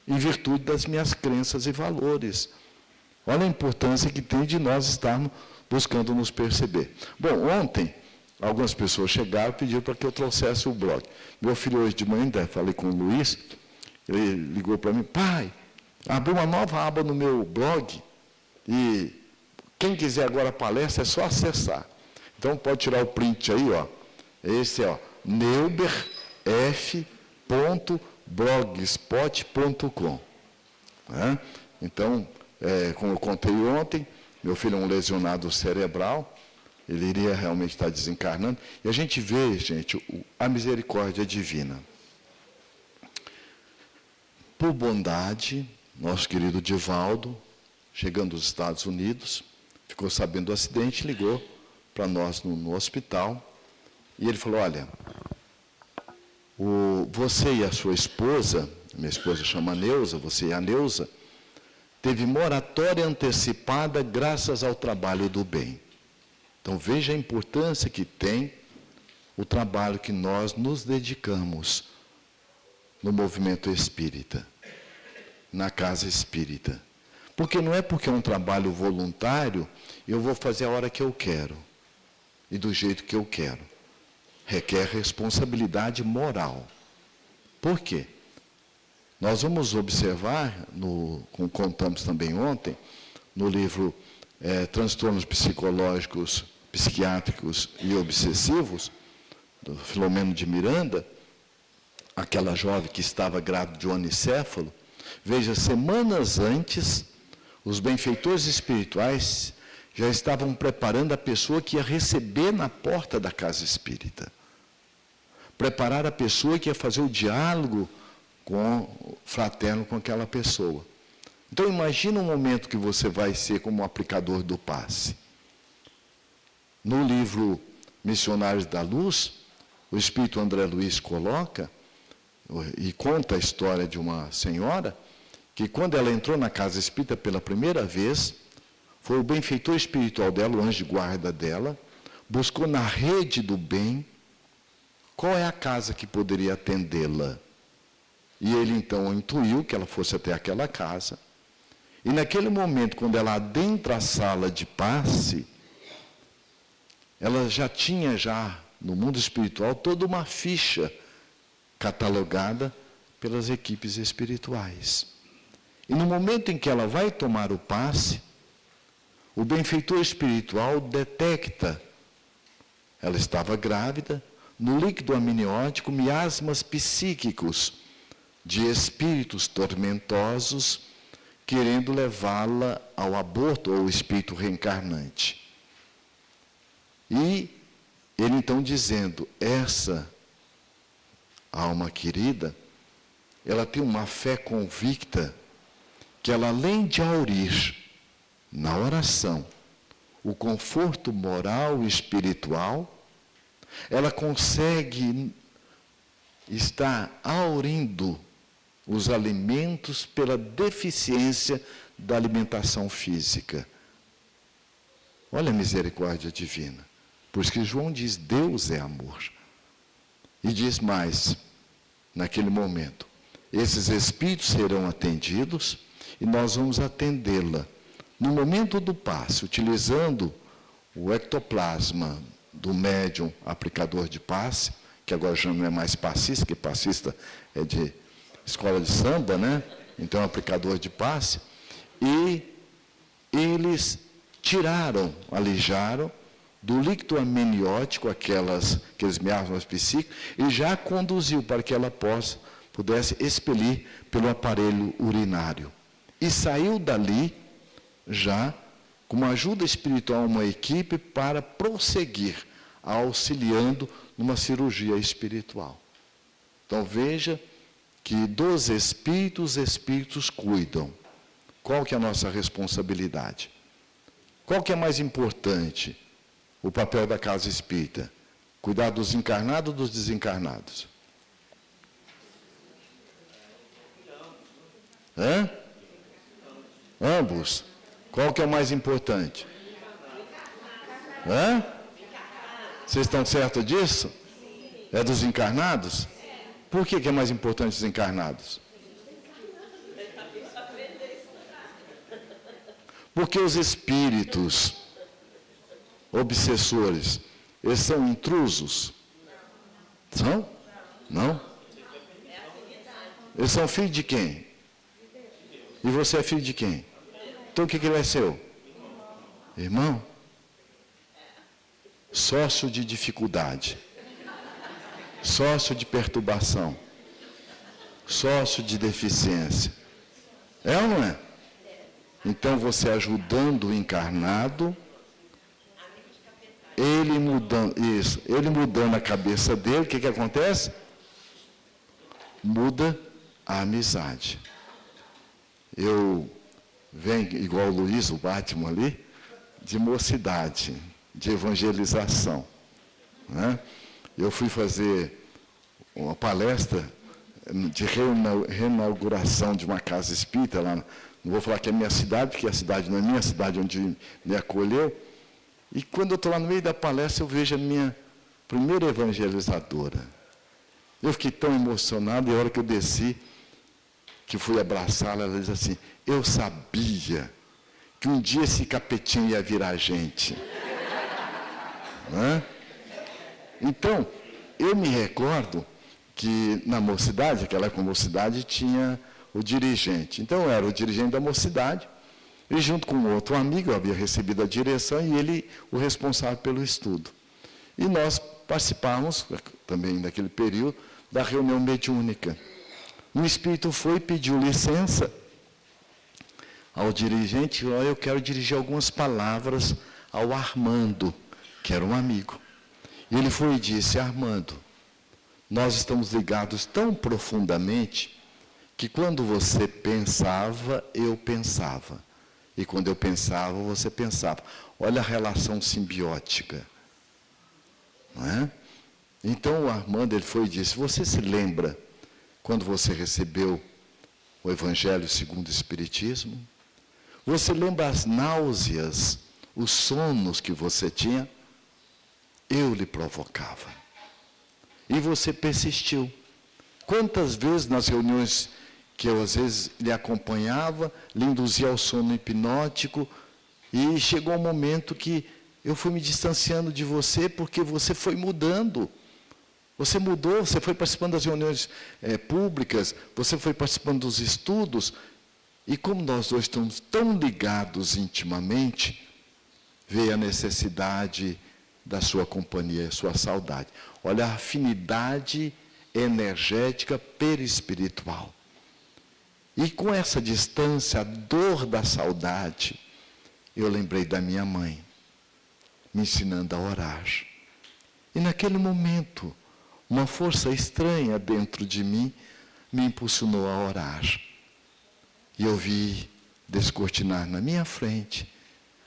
em virtude das minhas crenças e valores. Olha a importância que tem de nós estarmos buscando nos perceber. Bom, ontem, algumas pessoas chegaram e pediram para que eu trouxesse o blog. Meu filho hoje de manhã, falei com o Luiz, ele ligou para mim, pai, abri uma nova aba no meu blog, e quem quiser agora a palestra é só acessar. Então pode tirar o print aí, ó. Esse é, ó, neuberf.blogspot.com. Né? Então, como eu contei ontem, meu filho é um lesionado cerebral, ele iria realmente estar desencarnando, e a gente vê, gente, a misericórdia divina. Por bondade, nosso querido Divaldo, chegando dos Estados Unidos, ficou sabendo do acidente, ligou para nós no hospital, e ele falou, olha, você e a sua esposa, minha esposa chama Neuza, você e a Neuza, teve moratória antecipada graças ao trabalho do bem. Então veja a importância que tem o trabalho que nós nos dedicamos no movimento espírita, na casa espírita. Porque não é porque é um trabalho voluntário, eu vou fazer a hora que eu quero e do jeito que eu quero. Requer responsabilidade moral. Por quê? Nós vamos observar, como contamos também ontem, no livro Transtornos Psicológicos, Psiquiátricos e Obsessivos, do Filomeno de Miranda, aquela jovem que estava grávida de um anicéfalo, veja, semanas antes, os benfeitores espirituais já estavam preparando a pessoa que ia receber na porta da casa espírita. Preparar a pessoa que ia fazer o diálogo fraterno com aquela pessoa. Então imagina um momento que você vai ser como aplicador do passe. No livro Missionários da Luz, o Espírito André Luiz coloca e conta a história de uma senhora que quando ela entrou na casa espírita pela primeira vez, foi o benfeitor espiritual dela, o anjo de guarda dela, buscou na rede do bem qual é a casa que poderia atendê-la. E ele então intuiu que ela fosse até aquela casa. E naquele momento, quando ela adentra a sala de passe, ela já tinha no mundo espiritual toda uma ficha catalogada pelas equipes espirituais. E no momento em que ela vai tomar o passe, o benfeitor espiritual detecta, ela estava grávida, no líquido amniótico, miasmas psíquicos de espíritos tormentosos, querendo levá-la ao aborto ou ao espírito reencarnante. E ele então dizendo, essa alma querida, ela tem uma fé convicta, que ela, além de aurir na oração o conforto moral e espiritual, ela consegue estar aurindo os alimentos pela deficiência da alimentação física. Olha a misericórdia divina. Por isso que João diz, Deus é amor. E diz mais, naquele momento, esses espíritos serão atendidos e nós vamos atendê-la. No momento do passe, utilizando o ectoplasma do médium aplicador de passe, que agora já não é mais passista, que passista é de escola de samba, né? Então, aplicador de passe. E eles tiraram, alijaram do líquido amniótico aqueles miasmas psíquicos e já conduziu para que ela pudesse expelir pelo aparelho urinário. E saiu dali já com uma ajuda espiritual, uma equipe para prosseguir, auxiliando numa cirurgia espiritual. Então veja que dos espíritos, os espíritos cuidam. Qual que é a nossa responsabilidade? Qual que é mais importante? O papel da casa espírita? Cuidar dos encarnados ou dos desencarnados? Hã? Ambos. Qual que é o mais importante? Hã? Vocês estão certos disso? É dos encarnados? Por que é mais importante os encarnados? Porque os espíritos obsessores, eles são intrusos? São? Não? Eles são filhos de quem? E você é filho de quem? Então o que ele é seu? Irmão? Sócio de dificuldade. Sócio de perturbação. Sócio de deficiência. É ou não é? Então você ajudando o encarnado, ele mudando a cabeça dele, o que acontece? Muda a amizade. Eu venho, igual o Luiz, o Batman ali, de mocidade, de evangelização. Né? Eu fui fazer uma palestra de reinauguração de uma casa espírita lá, não vou falar que é minha cidade, porque a cidade não é minha cidade onde me acolheu. E quando eu estou lá no meio da palestra, eu vejo a minha primeira evangelizadora. Eu fiquei tão emocionado, e a hora que eu desci, que fui abraçá-la, ela diz assim, eu sabia que um dia esse capetinho ia virar gente. Né? Então, eu me recordo que na mocidade, aquela época mocidade, tinha o dirigente. Então, eu era o dirigente da mocidade, e junto com outro amigo, eu havia recebido a direção, e ele o responsável pelo estudo. E nós participávamos, também naquele período, da reunião mediúnica. Um espírito foi e pediu licença ao dirigente, eu quero dirigir algumas palavras ao Armando, que era um amigo. E ele foi e disse, Armando, nós estamos ligados tão profundamente que quando você pensava, eu pensava. E quando eu pensava, você pensava. Olha a relação simbiótica. Não é? Então o Armando ele foi e disse, você se lembra quando você recebeu o Evangelho segundo o Espiritismo? Você lembra as náuseas, os sonos que você tinha? Eu lhe provocava. E você persistiu. Quantas vezes nas reuniões que eu às vezes lhe acompanhava, lhe induzia ao sono hipnótico, e chegou um momento que eu fui me distanciando de você porque você foi mudando. Você mudou, você foi participando das reuniões públicas, você foi participando dos estudos, e como nós dois estamos tão ligados intimamente, veio a necessidade da sua companhia, a sua saudade. Olha a afinidade energética perispiritual. E com essa distância, a dor da saudade, eu lembrei da minha mãe, me ensinando a orar. E naquele momento, uma força estranha dentro de mim me impulsionou a orar. E eu vi descortinar na minha frente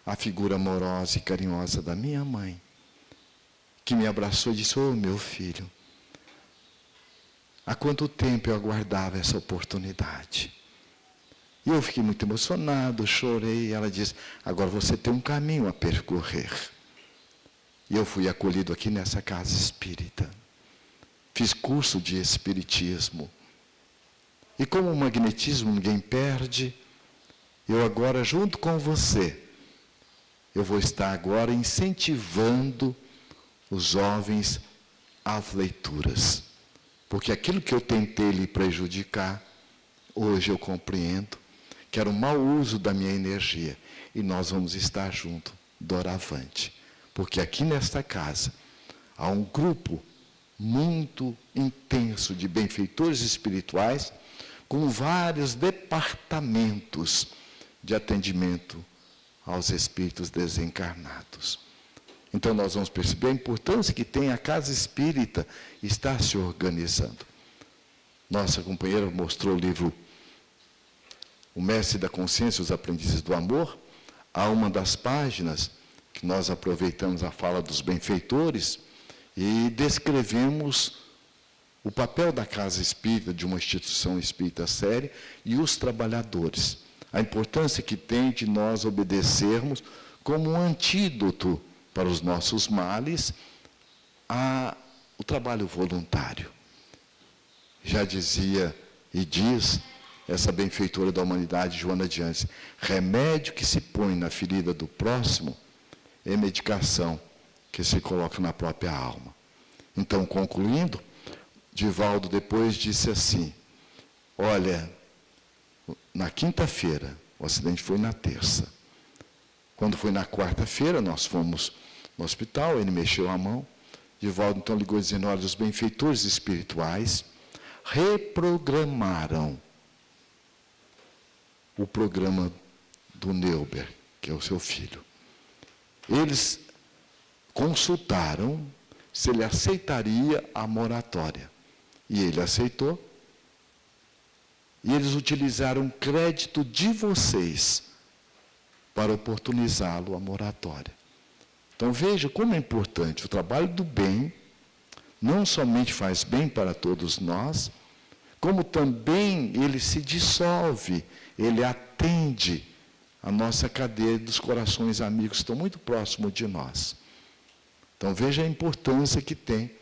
a figura amorosa e carinhosa da minha mãe, que me abraçou e disse: "Oh, meu filho, há quanto tempo eu aguardava essa oportunidade." E eu fiquei muito emocionado, chorei, e ela disse: "Agora você tem um caminho a percorrer." E eu fui acolhido aqui nessa casa espírita. Fiz curso de espiritismo. E como o magnetismo ninguém perde, eu agora, junto com você, eu vou estar agora incentivando os jovens às leituras. Porque aquilo que eu tentei lhe prejudicar, hoje eu compreendo que era um mau uso da minha energia. E nós vamos estar juntos, doravante. Porque aqui nesta casa, há um grupo muito intenso de benfeitores espirituais, com vários departamentos de atendimento aos espíritos desencarnados. Então nós vamos perceber a importância que tem a casa espírita estar se organizando. Nossa companheira mostrou o livro O Mestre da Consciência e os Aprendizes do Amor. Há uma das páginas que nós aproveitamos a fala dos benfeitores e descrevemos o papel da casa espírita, de uma instituição espírita séria, e os trabalhadores. A importância que tem de nós obedecermos como um antídoto para os nossos males o trabalho voluntário. Já dizia e diz essa benfeitora da humanidade, Joana de Ângeles: remédio que se põe na ferida do próximo é medicação que se coloca na própria alma. Então, concluindo, Divaldo depois disse assim: olha, na quinta-feira, o acidente foi na terça. Quando foi na quarta-feira, nós fomos no hospital, ele mexeu a mão. Divaldo então ligou dizendo: olha, os benfeitores espirituais reprogramaram o programa do Neuber, que é o seu filho. Eles consultaram se ele aceitaria a moratória. E ele aceitou. E eles utilizaram o crédito de vocês para oportunizá-lo a moratória. Então veja como é importante. O trabalho do bem não somente faz bem para todos nós, como também ele se dissolve, ele atende a nossa cadeia dos corações amigos que estão muito próximos de nós. Então veja a importância que tem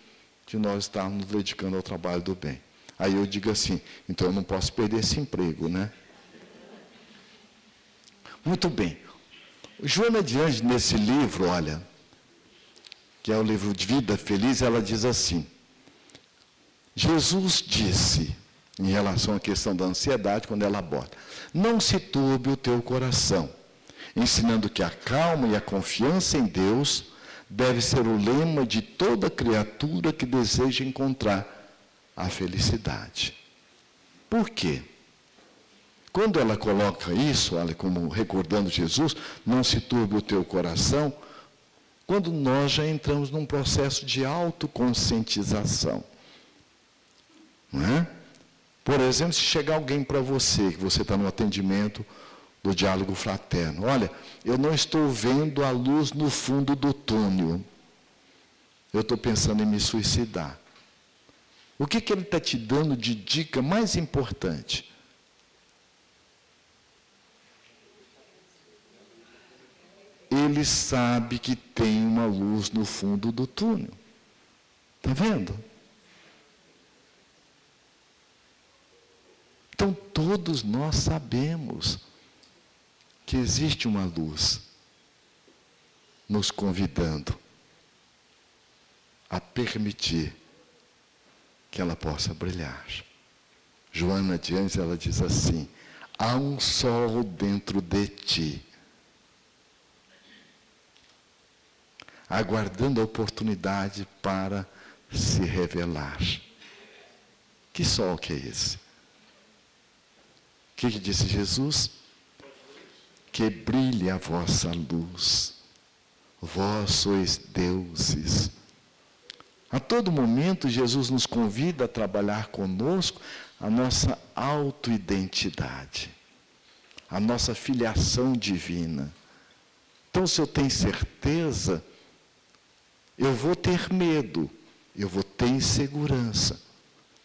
de nós estarmos nos dedicando ao trabalho do bem. Aí eu digo assim: então eu não posso perder esse emprego, né? Muito bem. Joana de Ângeles, nesse livro, olha, que é o livro de Vida Feliz, ela diz assim: Jesus disse, em relação à questão da ansiedade, quando ela aborda: não se turbe o teu coração, ensinando que a calma e a confiança em Deus deve ser o lema de toda criatura que deseja encontrar a felicidade. Por quê? Quando ela coloca isso, olha, como recordando Jesus, não se turbe o teu coração, quando nós já entramos num processo de autoconscientização. Não é? Por exemplo, se chegar alguém para você, que você está no atendimento do diálogo fraterno: olha, eu não estou vendo a luz no fundo do túnel, eu estou pensando em me suicidar. O que ele está te dando de dica mais importante? Ele sabe que tem uma luz no fundo do túnel. Está vendo? Então, todos nós sabemos que existe uma luz nos convidando a permitir que ela possa brilhar. Joana de Ângeles, ela diz assim: há um sol dentro de ti, aguardando a oportunidade para se revelar. Que sol que é esse? O que disse Jesus? Que brilhe a vossa luz, vós sois deuses. A todo momento, Jesus nos convida a trabalhar conosco a nossa autoidentidade. a nossa filiação divina. Então, se eu tenho certeza, eu vou ter medo, eu vou ter insegurança,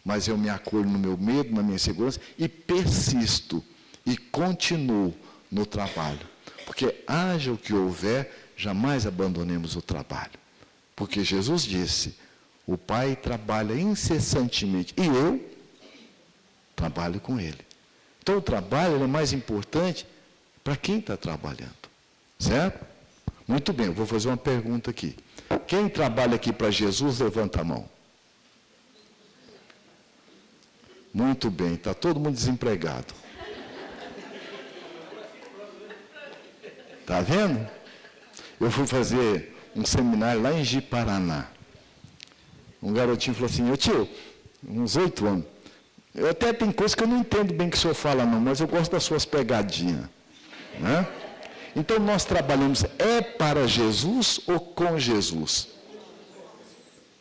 mas eu me acolho no meu medo, na minha insegurança, e persisto, e continuo no trabalho. Porque haja o que houver, jamais abandonemos o trabalho. Porque Jesus disse, o Pai trabalha incessantemente, e eu trabalho com Ele. Então o trabalho é mais importante para quem está trabalhando. Certo? Muito bem, eu vou fazer uma pergunta aqui. Quem trabalha aqui para Jesus, levanta a mão. Muito bem, está todo mundo desempregado. Está vendo? Eu fui fazer um seminário lá em Ji-Paraná. Um garotinho falou assim, tio, uns 8 anos, eu até tenho coisa que eu não entendo bem que o senhor fala não, mas eu gosto das suas pegadinhas. Né? Então nós trabalhamos para Jesus ou com Jesus?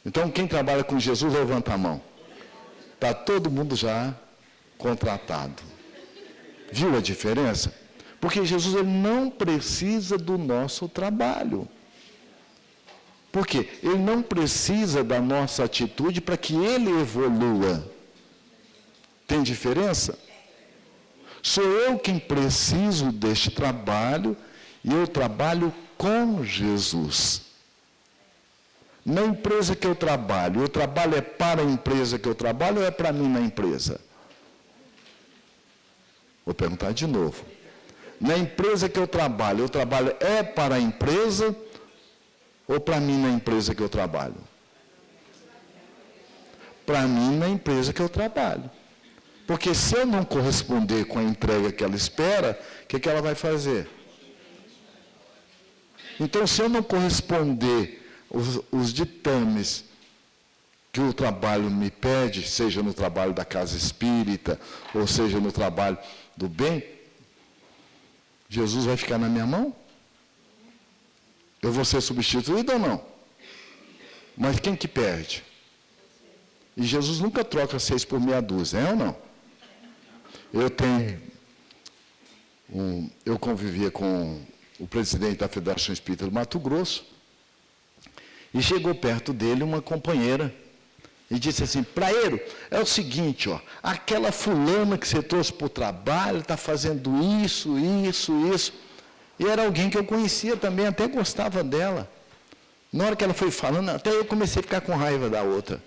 Então quem trabalha com Jesus, levanta a mão. Está todo mundo já contratado. Viu a diferença? Porque Jesus ele não precisa do nosso trabalho. Por quê? Ele não precisa da nossa atitude para que ele evolua. Tem diferença? Sou eu quem preciso deste trabalho e eu trabalho com Jesus. Na empresa que eu trabalho é para a empresa que eu trabalho ou é para mim na empresa? Vou perguntar de novo. Na empresa que eu trabalho é para a empresa ou para mim na empresa que eu trabalho? Para mim na empresa que eu trabalho. Porque se eu não corresponder com a entrega que ela espera, o que ela vai fazer? Então, se eu não corresponder os ditames que o trabalho me pede, seja no trabalho da casa espírita, ou seja no trabalho do bem, Jesus vai ficar na minha mão? Eu vou ser substituído ou não? Mas quem que perde? E Jesus nunca troca 6 por meia dúzia, é ou não? Eu convivia com o presidente da Federação Espírita do Mato Grosso, e chegou perto dele uma companheira, e disse assim, Praeiro, é o seguinte, aquela fulana que você trouxe para o trabalho, está fazendo isso, e era alguém que eu conhecia também, até gostava dela. Na hora que ela foi falando, até eu comecei a ficar com raiva da outra.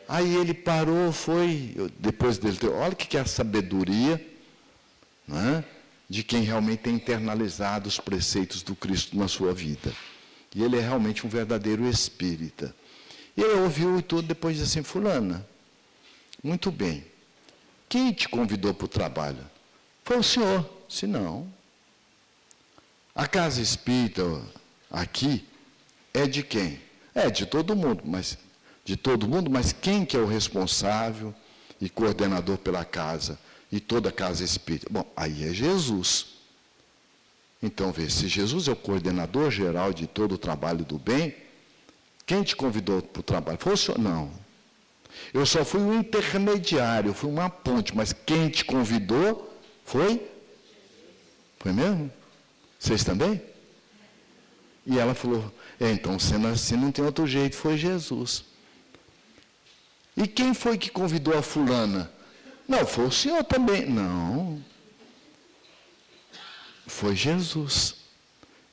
Aí ele parou, depois dele, olha o que é a sabedoria, né, de quem realmente tem internalizado os preceitos do Cristo na sua vida. E ele é realmente um verdadeiro espírita. E ele ouviu e tudo, depois disse assim, fulana, muito bem, quem te convidou para o trabalho? Foi o senhor. Se não, a casa espírita aqui é de quem? É de todo mundo, mas quem que é o responsável e coordenador pela casa e toda a casa espírita? Bom, aí é Jesus. Então, vê, se Jesus é o coordenador geral de todo o trabalho do bem, quem te convidou para o trabalho? Foi o senhor? Não. Eu só fui um intermediário, fui uma ponte, mas quem te convidou foi? Foi mesmo? Vocês também? E ela falou, então, sendo assim, não tem outro jeito, foi Jesus. E quem foi que convidou a fulana? Não, foi o senhor também. Não. Foi Jesus.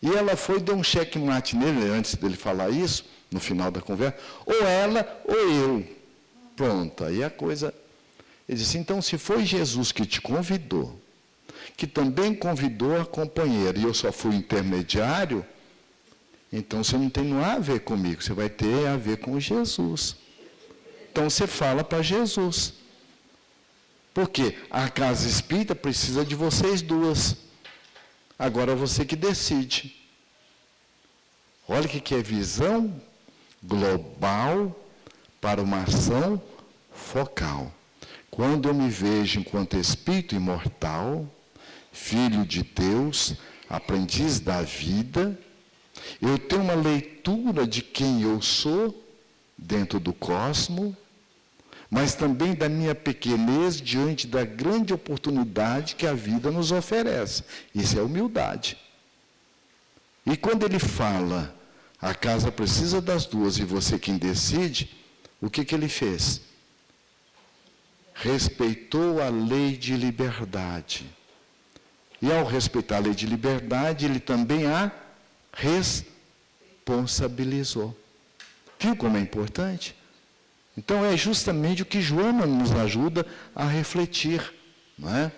E ela foi, deu um checkmate nele, antes dele falar isso, no final da conversa. Ou ela, ou eu. Pronto, aí a coisa... Ele disse, então, se foi Jesus que te convidou, que também convidou a companheira, e eu só fui intermediário, então você não tem nada a ver comigo, você vai ter a ver com Jesus. Então você fala para Jesus. Porque a casa espírita precisa de vocês duas. Agora é você que decide. Olha o que é visão global para uma ação focal. Quando eu me vejo enquanto espírito imortal, filho de Deus, aprendiz da vida, eu tenho uma leitura de quem eu sou dentro do cosmos, mas também da minha pequenez diante da grande oportunidade que a vida nos oferece. Isso é humildade. E quando ele fala, a casa precisa das duas e você quem decide, o que ele fez? Respeitou a lei de liberdade. E ao respeitar a lei de liberdade, ele também a responsabilizou. Viu como é importante? Então é justamente o que Joana nos ajuda a refletir, não é?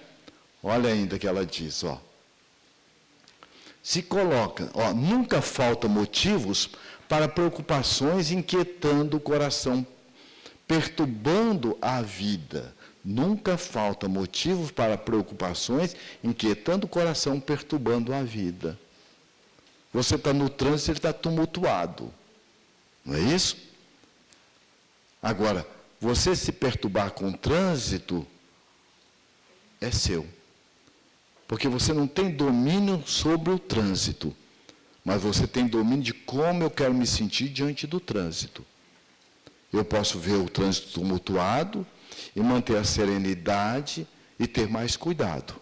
Olha ainda que ela diz, ó. Se coloca, ó, nunca falta motivos para preocupações inquietando o coração, perturbando a vida. Nunca falta motivos para preocupações inquietando o coração, perturbando a vida. Você está no trânsito, ele está tumultuado. Não é isso? Agora, você se perturbar com o trânsito é seu. Porque você não tem domínio sobre o trânsito, mas você tem domínio de como eu quero me sentir diante do trânsito. Eu posso ver o trânsito tumultuado e manter a serenidade e ter mais cuidado.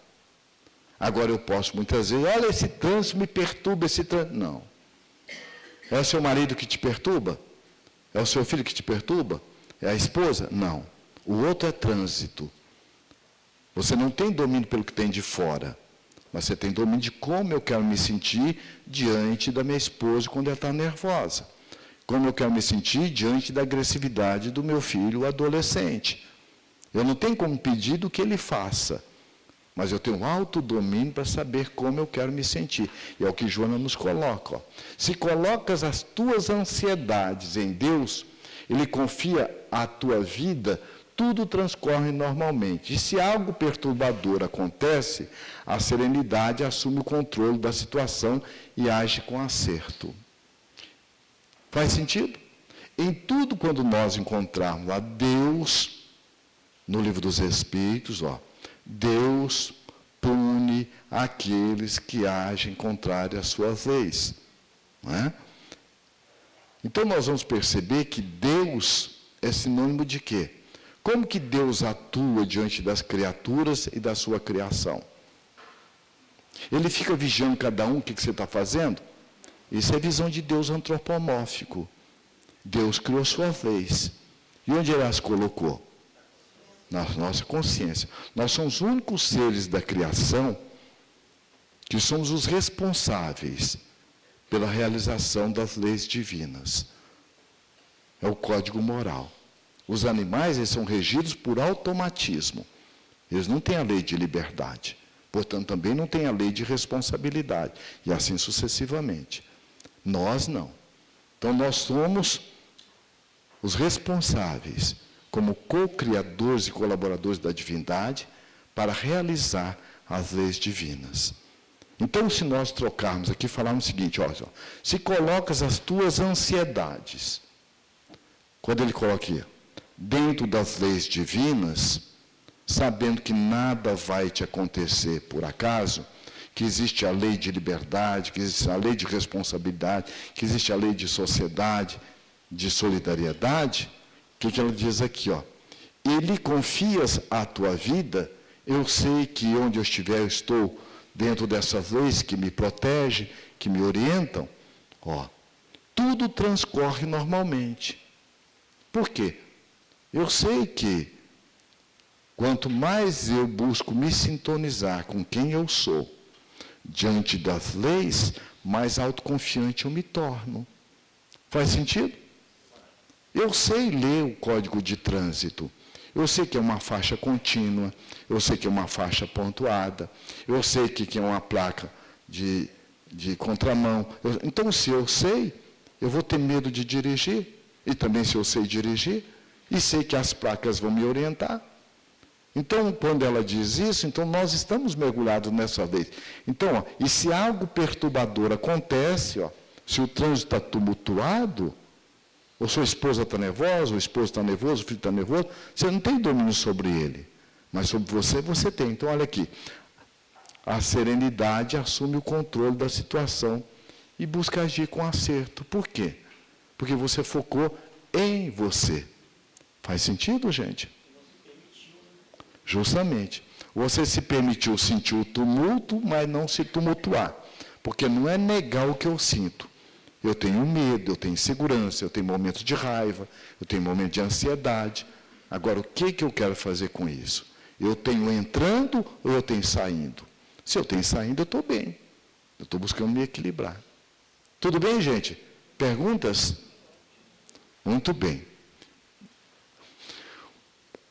Agora eu posso muitas vezes, olha, esse trânsito me perturba, esse trânsito. Não. É o seu marido que te perturba? É o seu filho que te perturba? É a esposa? Não. O outro é trânsito. Você não tem domínio pelo que tem de fora, mas você tem domínio de como eu quero me sentir diante da minha esposa quando ela está nervosa. Como eu quero me sentir diante da agressividade do meu filho adolescente. Eu não tenho como pedir do que ele faça, mas eu tenho um autodomínio para saber como eu quero me sentir. E é o que Joana nos coloca. Ó. Se colocas as tuas ansiedades em Deus, Ele confia a tua vida, tudo transcorre normalmente. E se algo perturbador acontece, a serenidade assume o controle da situação e age com acerto. Faz sentido? Em tudo, quando nós encontrarmos a Deus, no livro dos Espíritos, ó, Deus pune aqueles que agem contrário às suas leis. Não é? Então nós vamos perceber que Deus é sinônimo de quê? Como que Deus atua diante das criaturas e da sua criação? Ele fica vigiando cada um o que você está fazendo? Isso é visão de Deus antropomórfico. Deus criou suas leis. E onde Ele as colocou? Na nossa consciência. Nós somos os únicos seres da criação que somos os responsáveis pela realização das leis divinas. É o código moral. Os animais, eles são regidos por automatismo. Eles não têm a lei de liberdade. Portanto, também não têm a lei de responsabilidade. E assim sucessivamente. Nós não. Então, nós somos os responsáveis, como co-criadores e colaboradores da divindade, para realizar as leis divinas. Então, se nós trocarmos aqui, falarmos o seguinte, ó, se colocas as tuas ansiedades, quando ele coloca aqui, dentro das leis divinas, sabendo que nada vai te acontecer por acaso, que existe a lei de liberdade, que existe a lei de responsabilidade, que existe a lei de sociedade, de solidariedade, o que ela diz aqui, ó? Ele confias a tua vida, eu sei que onde eu estiver eu estou dentro dessas leis que me protegem, que me orientam, ó, tudo transcorre normalmente. Por quê? Eu sei que quanto mais eu busco me sintonizar com quem eu sou, diante das leis, mais autoconfiante eu me torno. Faz sentido? Eu sei ler o código de trânsito. Eu sei que é uma faixa contínua, eu sei que é uma faixa pontuada, eu sei que é uma placa de contramão. Então, se eu sei, eu vou ter medo de dirigir. E também se eu sei dirigir, e sei que as placas vão me orientar. Então, quando ela diz isso, então nós estamos mergulhados nessa lei. Então, ó, e se algo perturbador acontece, ó, se o trânsito está tumultuado, ou sua esposa está nervosa, o esposo está nervoso, o filho está nervoso, você não tem domínio sobre ele. Mas sobre você, você tem. Então, olha aqui. A serenidade assume o controle da situação e busca agir com acerto. Por quê? Porque você focou em você. Faz sentido, gente? Justamente. Você se permitiu sentir o tumulto, mas não se tumultuar. Porque não é negar o que eu sinto. Eu tenho medo, eu tenho insegurança, eu tenho momentos de raiva, eu tenho momentos de ansiedade. Agora, o que eu quero fazer com isso? Eu tenho entrando ou eu tenho saindo? Se eu tenho saindo, eu estou bem. Eu estou buscando me equilibrar. Tudo bem, gente? Perguntas? Muito bem.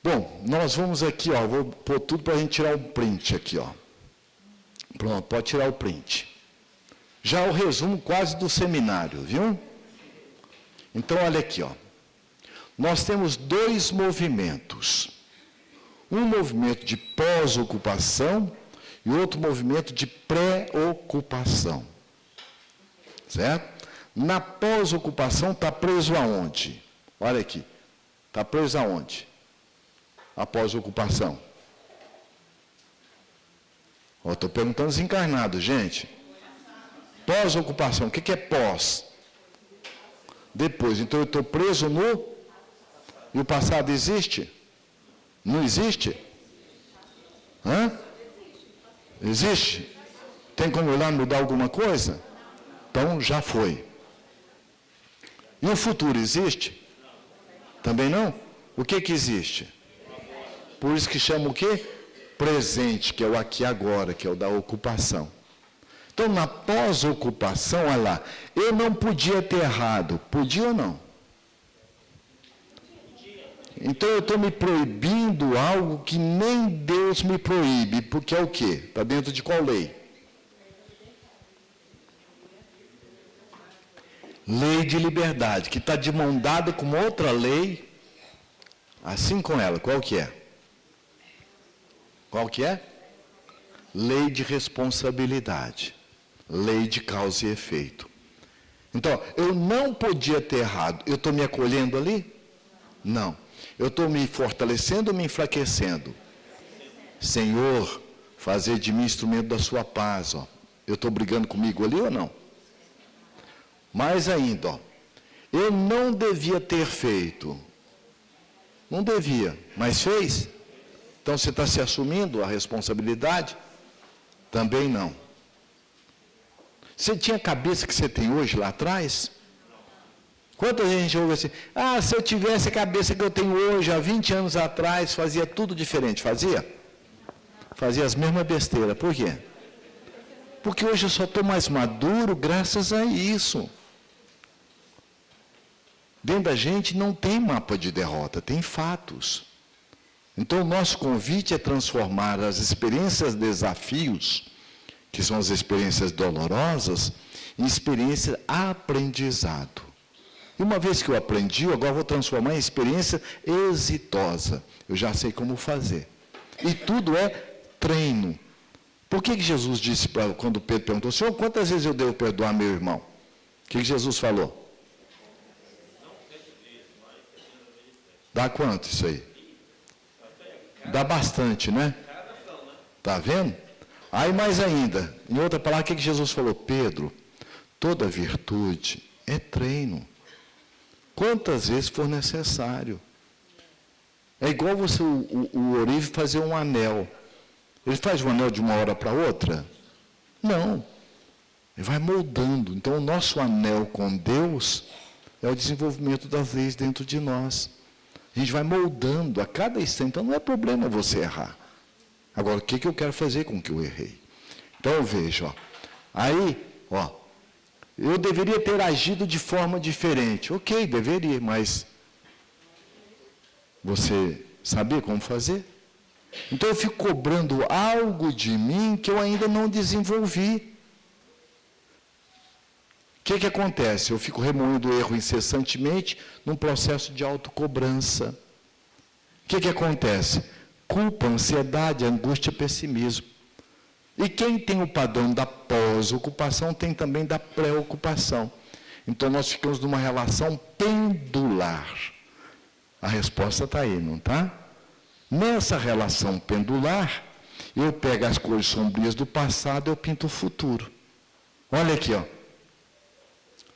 Bom, nós vamos aqui, ó, vou pôr tudo para a gente tirar um print aqui, ó. Pronto, pode tirar o print. Já o resumo quase do seminário, viu? Então, olha aqui, ó. Nós temos 2 movimentos. Um movimento de pós-ocupação e outro movimento de pré-ocupação. Certo? Na pós-ocupação está preso aonde? Olha aqui. Está preso aonde? A pós-ocupação. Estou perguntando os encarnados, gente. Pós-ocupação, o que é pós? Depois, então eu estou preso no... E o passado existe? Não existe? Hã? Existe? Tem como eu lá mudar alguma coisa? Então já foi. E o futuro existe? Também não? O que existe? Por isso que chama o quê? Presente, que é o aqui e agora, que é o da ocupação. Então, na pós-ocupação, olha lá, eu não podia ter errado. Podia ou não? Então, eu estou me proibindo algo que nem Deus me proíbe, porque é o quê? Está dentro de qual lei? Lei de liberdade, que está de mão dada com outra lei, assim com ela. Qual que é? Qual que é? Lei de responsabilidade. Lei de causa e efeito. Então, eu não podia ter errado. Eu estou me acolhendo ali? Não. Eu estou me fortalecendo ou me enfraquecendo? Senhor, fazer de mim instrumento da sua paz. Ó. Eu estou brigando comigo ali ou não? Mais ainda, ó, eu não devia ter feito. Não devia, mas fez? Então você está se assumindo a responsabilidade? Também não. Você tinha a cabeça que você tem hoje lá atrás? Quanta gente ouve assim, se eu tivesse a cabeça que eu tenho hoje, há 20 anos atrás, fazia tudo diferente. Fazia? Fazia as mesmas besteiras. Por quê? Porque hoje eu só estou mais maduro graças a isso. Dentro da gente não tem mapa de derrota, tem fatos. Então, o nosso convite é transformar as experiências desafios, que são as experiências dolorosas, em experiência aprendizado. E uma vez que eu aprendi, agora eu vou transformar em experiência exitosa. Eu já sei como fazer. E tudo é treino. Por que Jesus disse, quando Pedro perguntou, Senhor, quantas vezes eu devo perdoar meu irmão? O que Jesus falou? Dá quanto isso aí? Dá bastante, né? Está vendo? Aí mais ainda, em outra palavra, o que Jesus falou? Pedro, toda virtude é treino. Quantas vezes for necessário. É igual você, o ourive fazer um anel. Ele faz um anel de uma hora para outra? Não. Ele vai moldando. Então, o nosso anel com Deus é o desenvolvimento das leis dentro de nós. A gente vai moldando a cada instante. Então, não é problema você errar. Agora, o que eu quero fazer com o que eu errei? Então, eu vejo, ó. Aí, ó, eu deveria ter agido de forma diferente. Ok, deveria, mas você sabia como fazer? Então, eu fico cobrando algo de mim que eu ainda não desenvolvi. O que acontece? Eu fico remoendo o erro incessantemente num processo de autocobrança. O que acontece? Culpa, ansiedade, angústia, pessimismo. E quem tem o padrão da pós-ocupação tem também da pré-ocupação. Então nós ficamos numa relação pendular. A resposta está aí, não está? Nessa relação pendular, eu pego as cores sombrias do passado e eu pinto o futuro. Olha aqui, ó.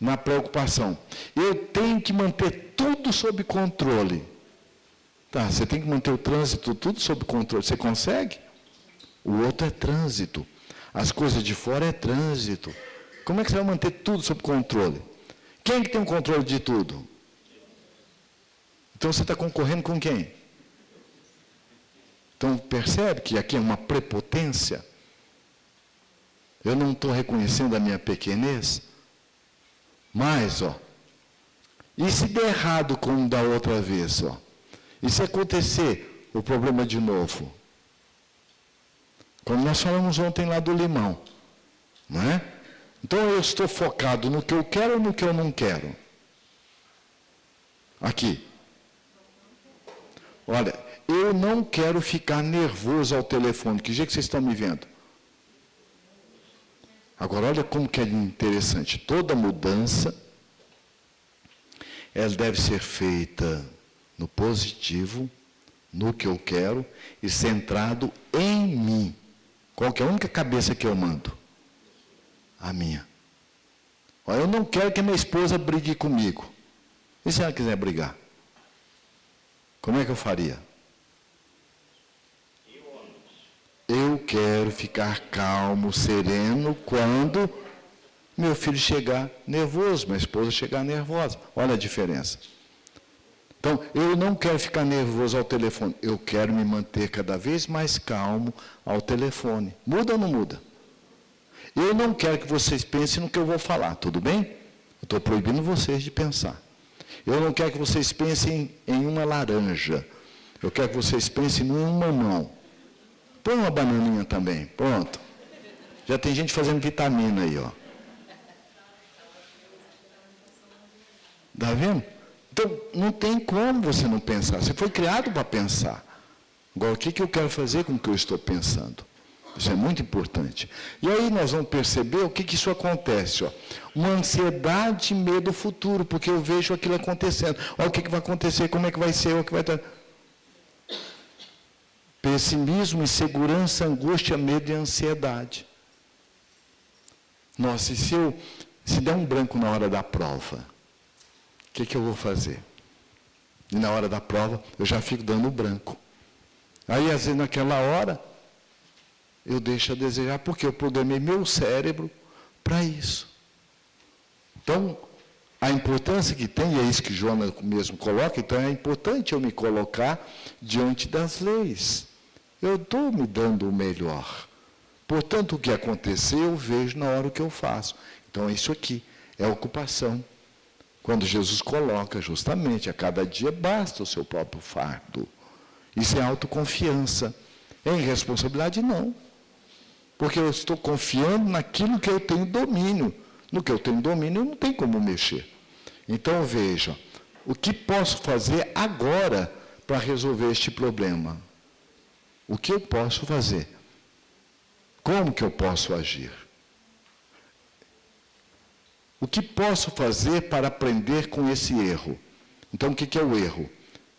Na preocupação. Eu tenho que manter tudo sob controle. Tá, você tem que manter o trânsito tudo sob controle. Você consegue? O outro é trânsito. As coisas de fora é trânsito. Como é que você vai manter tudo sob controle? Quem é que tem o controle de tudo? Então você está concorrendo com quem? Então percebe que aqui é uma prepotência? Eu não estou reconhecendo a minha pequenez? Mas, e se der errado como da outra vez, E se acontecer o problema de novo? Como nós falamos ontem lá do limão, não é? Então eu estou focado no que eu quero ou no que eu não quero? Aqui. Olha, eu não quero ficar nervoso ao telefone. Que jeito que vocês estão me vendo? Agora, olha como que é interessante. Toda mudança, ela deve ser feita no positivo, no que eu quero, e centrado em mim. Qual que é a única cabeça que eu mando? A minha. Olha, eu não quero que a minha esposa brigue comigo. E se ela quiser brigar? Como é que eu faria? Eu quero ficar calmo, sereno, quando meu filho chegar nervoso, minha esposa chegar nervosa. Olha a diferença. Então, eu não quero ficar nervoso ao telefone. Eu quero me manter cada vez mais calmo ao telefone. Muda ou não muda? Eu não quero que vocês pensem no que eu vou falar, tudo bem? Eu estou proibindo vocês de pensar. Eu não quero que vocês pensem em uma laranja. Eu quero que vocês pensem num mamão. Põe uma bananinha também, pronto. Já tem gente fazendo vitamina aí, Está vendo? Então, não tem como você não pensar. Você foi criado para pensar. Agora, o que eu quero fazer com o que eu estou pensando? Isso é muito importante. E aí nós vamos perceber o que isso acontece. Uma ansiedade e medo do futuro, porque eu vejo aquilo acontecendo. Olha o que vai acontecer, como é que vai ser, o que vai estar... Pessimismo, insegurança, angústia, medo e ansiedade. Nossa, e se der um branco na hora da prova, o que eu vou fazer? E na hora da prova, eu já fico dando branco. Aí, às vezes, naquela hora, eu deixo a desejar, porque eu programei meu cérebro para isso. Então, a importância que tem, e é isso que Jonas mesmo coloca, então é importante eu me colocar diante das leis. Eu estou me dando o melhor. Portanto, o que acontecer, eu vejo na hora que eu faço. Então, é isso aqui, é ocupação. Quando Jesus coloca justamente, a cada dia basta o seu próprio fardo. Isso é autoconfiança. É irresponsabilidade? Não. Porque eu estou confiando naquilo que eu tenho domínio. No que eu tenho domínio, eu não tenho como mexer. Então, veja, o que posso fazer agora para resolver este problema? O que eu posso fazer? Como que eu posso agir? O que posso fazer para aprender com esse erro? Então, o que é o erro?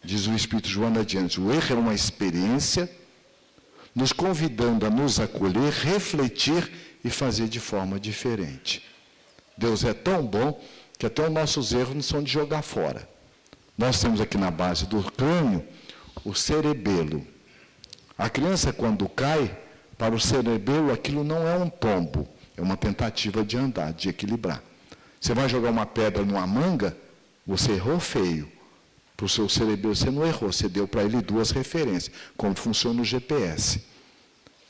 Diz o Espírito Joana adiante, o erro é uma experiência nos convidando a nos acolher, refletir e fazer de forma diferente. Deus é tão bom que até os nossos erros não são de jogar fora. Nós temos aqui na base do crânio o cerebelo. A criança, quando cai, para o cerebelo aquilo não é um tombo, é uma tentativa de andar, de equilibrar. Você vai jogar uma pedra numa manga, você errou feio. Para o seu cerebelo você não errou, você deu para ele duas referências, como funciona o GPS.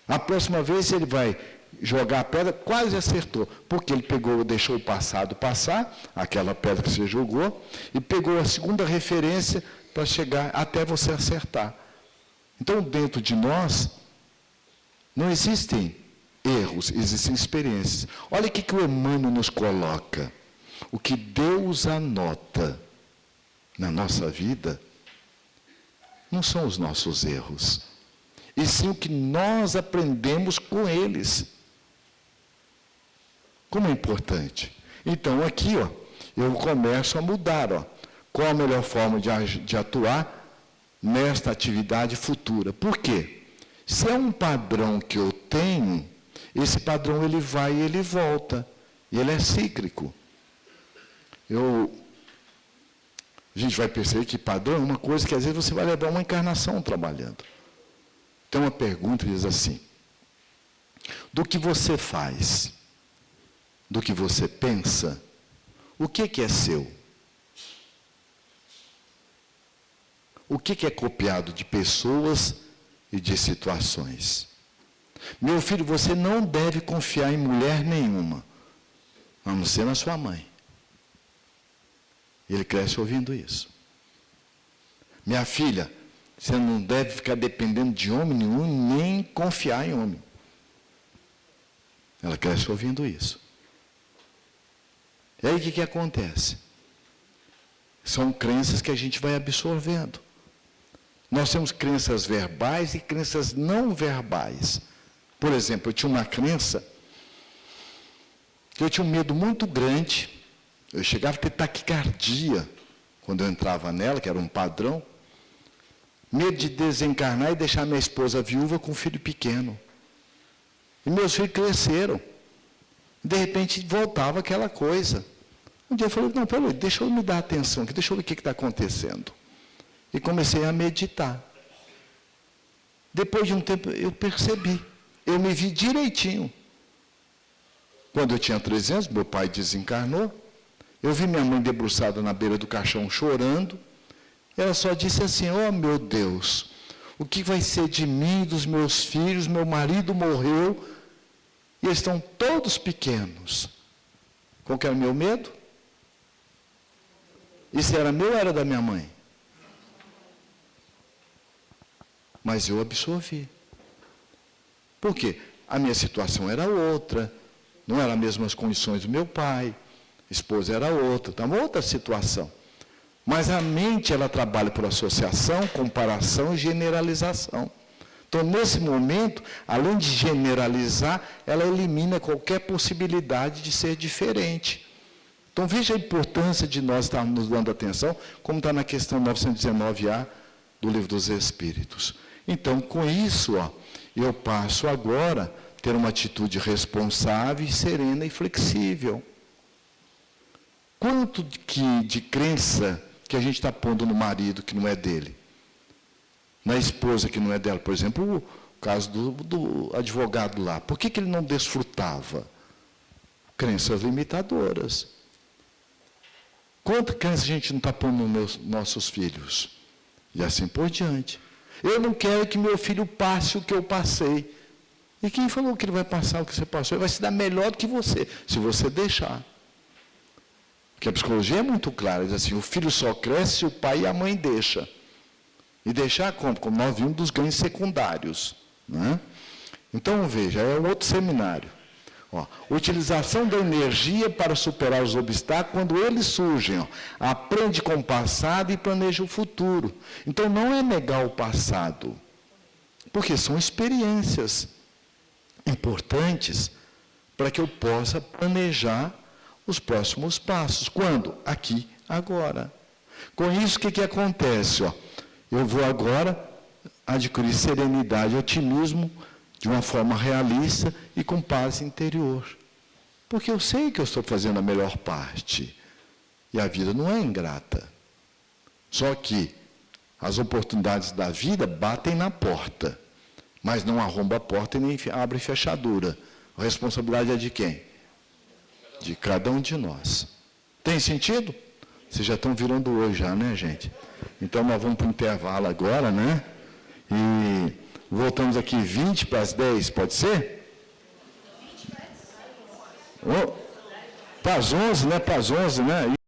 A próxima vez ele vai jogar a pedra, quase acertou, porque ele deixou o passado passar, aquela pedra que você jogou, e pegou a segunda referência para chegar até você acertar. Então, dentro de nós, não existem erros, existem experiências. Olha o que o Emmanuel nos coloca. O que Deus anota na nossa vida não são os nossos erros, e sim o que nós aprendemos com eles. Como é importante. Então, aqui, eu começo a mudar. Qual a melhor forma de atuar nesta atividade futura? Por quê? Se é um padrão que eu tenho, esse padrão ele vai e ele volta. E ele é cíclico. A gente vai perceber que padrão é uma coisa que às vezes você vai levar uma encarnação trabalhando. Tem uma pergunta que diz assim: do que você faz, do que você pensa, o que é seu? O que é copiado de pessoas e de situações? Meu filho, você não deve confiar em mulher nenhuma, a não ser na sua mãe. Ele cresce ouvindo isso. Minha filha, você não deve ficar dependendo de homem nenhum, nem confiar em homem. Ela cresce ouvindo isso. E aí o que acontece? São crenças que a gente vai absorvendo. Nós temos crenças verbais e crenças não verbais. Por exemplo, eu tinha uma crença que eu tinha um medo muito grande. Eu chegava a ter taquicardia quando eu entrava nela, que era um padrão. Medo de desencarnar e deixar minha esposa viúva com um filho pequeno. E meus filhos cresceram. De repente voltava aquela coisa. Um dia eu falei, não, peraí, deixa eu me dar atenção aqui, deixa eu ver o que está acontecendo. E comecei a meditar. Depois de um tempo eu percebi. Eu me vi direitinho. Quando eu tinha 13 anos, meu pai desencarnou. Eu vi minha mãe debruçada na beira do caixão chorando. Ela só disse assim: oh meu Deus, o que vai ser de mim, dos meus filhos? Meu marido morreu e eles estão todos pequenos. Qual que era o meu medo? Isso era meu ou era da minha mãe? Mas eu absorvi. Por quê? A minha situação era outra, não eram as mesmas condições do meu pai, a esposa era outra, estava outra situação. Mas a mente, ela trabalha por associação, comparação e generalização. Então, nesse momento, além de generalizar, ela elimina qualquer possibilidade de ser diferente. Então, veja a importância de nós estarmos nos dando atenção, como está na questão 919A do Livro dos Espíritos. Então, com isso, eu passo agora a ter uma atitude responsável, serena e flexível. Quanto de crença que a gente está pondo no marido que não é dele? Na esposa que não é dela? Por exemplo, o caso do advogado lá. Por que ele não desfrutava? Crenças limitadoras. Quanta crença a gente não está pondo nos nossos filhos? E assim por diante. Eu não quero que meu filho passe o que eu passei. E quem falou que ele vai passar o que você passou? Ele vai se dar melhor do que você, se você deixar. Porque a psicologia é muito clara, diz assim, o filho só cresce se o pai e a mãe deixam. E deixar como nós vimos dos ganhos secundários. Né? Então, veja, é outro seminário. Utilização da energia para superar os obstáculos quando eles surgem. Aprende com o passado e planeja o futuro. Então, não é negar o passado, porque são experiências importantes para que eu possa planejar os próximos passos. Quando? Aqui, agora. Com isso, o que acontece? Eu vou agora adquirir serenidade e otimismo de uma forma realista e com paz interior. Porque eu sei que eu estou fazendo a melhor parte. E a vida não é ingrata. Só que as oportunidades da vida batem na porta. Mas não arromba a porta e nem abre fechadura. A responsabilidade é de quem? De cada um de nós. Tem sentido? Vocês já estão virando hoje já, né, gente? Então nós vamos para o intervalo agora, né? E voltamos aqui 20 para as 10, pode ser? Para as 11, né? Para as 11, né?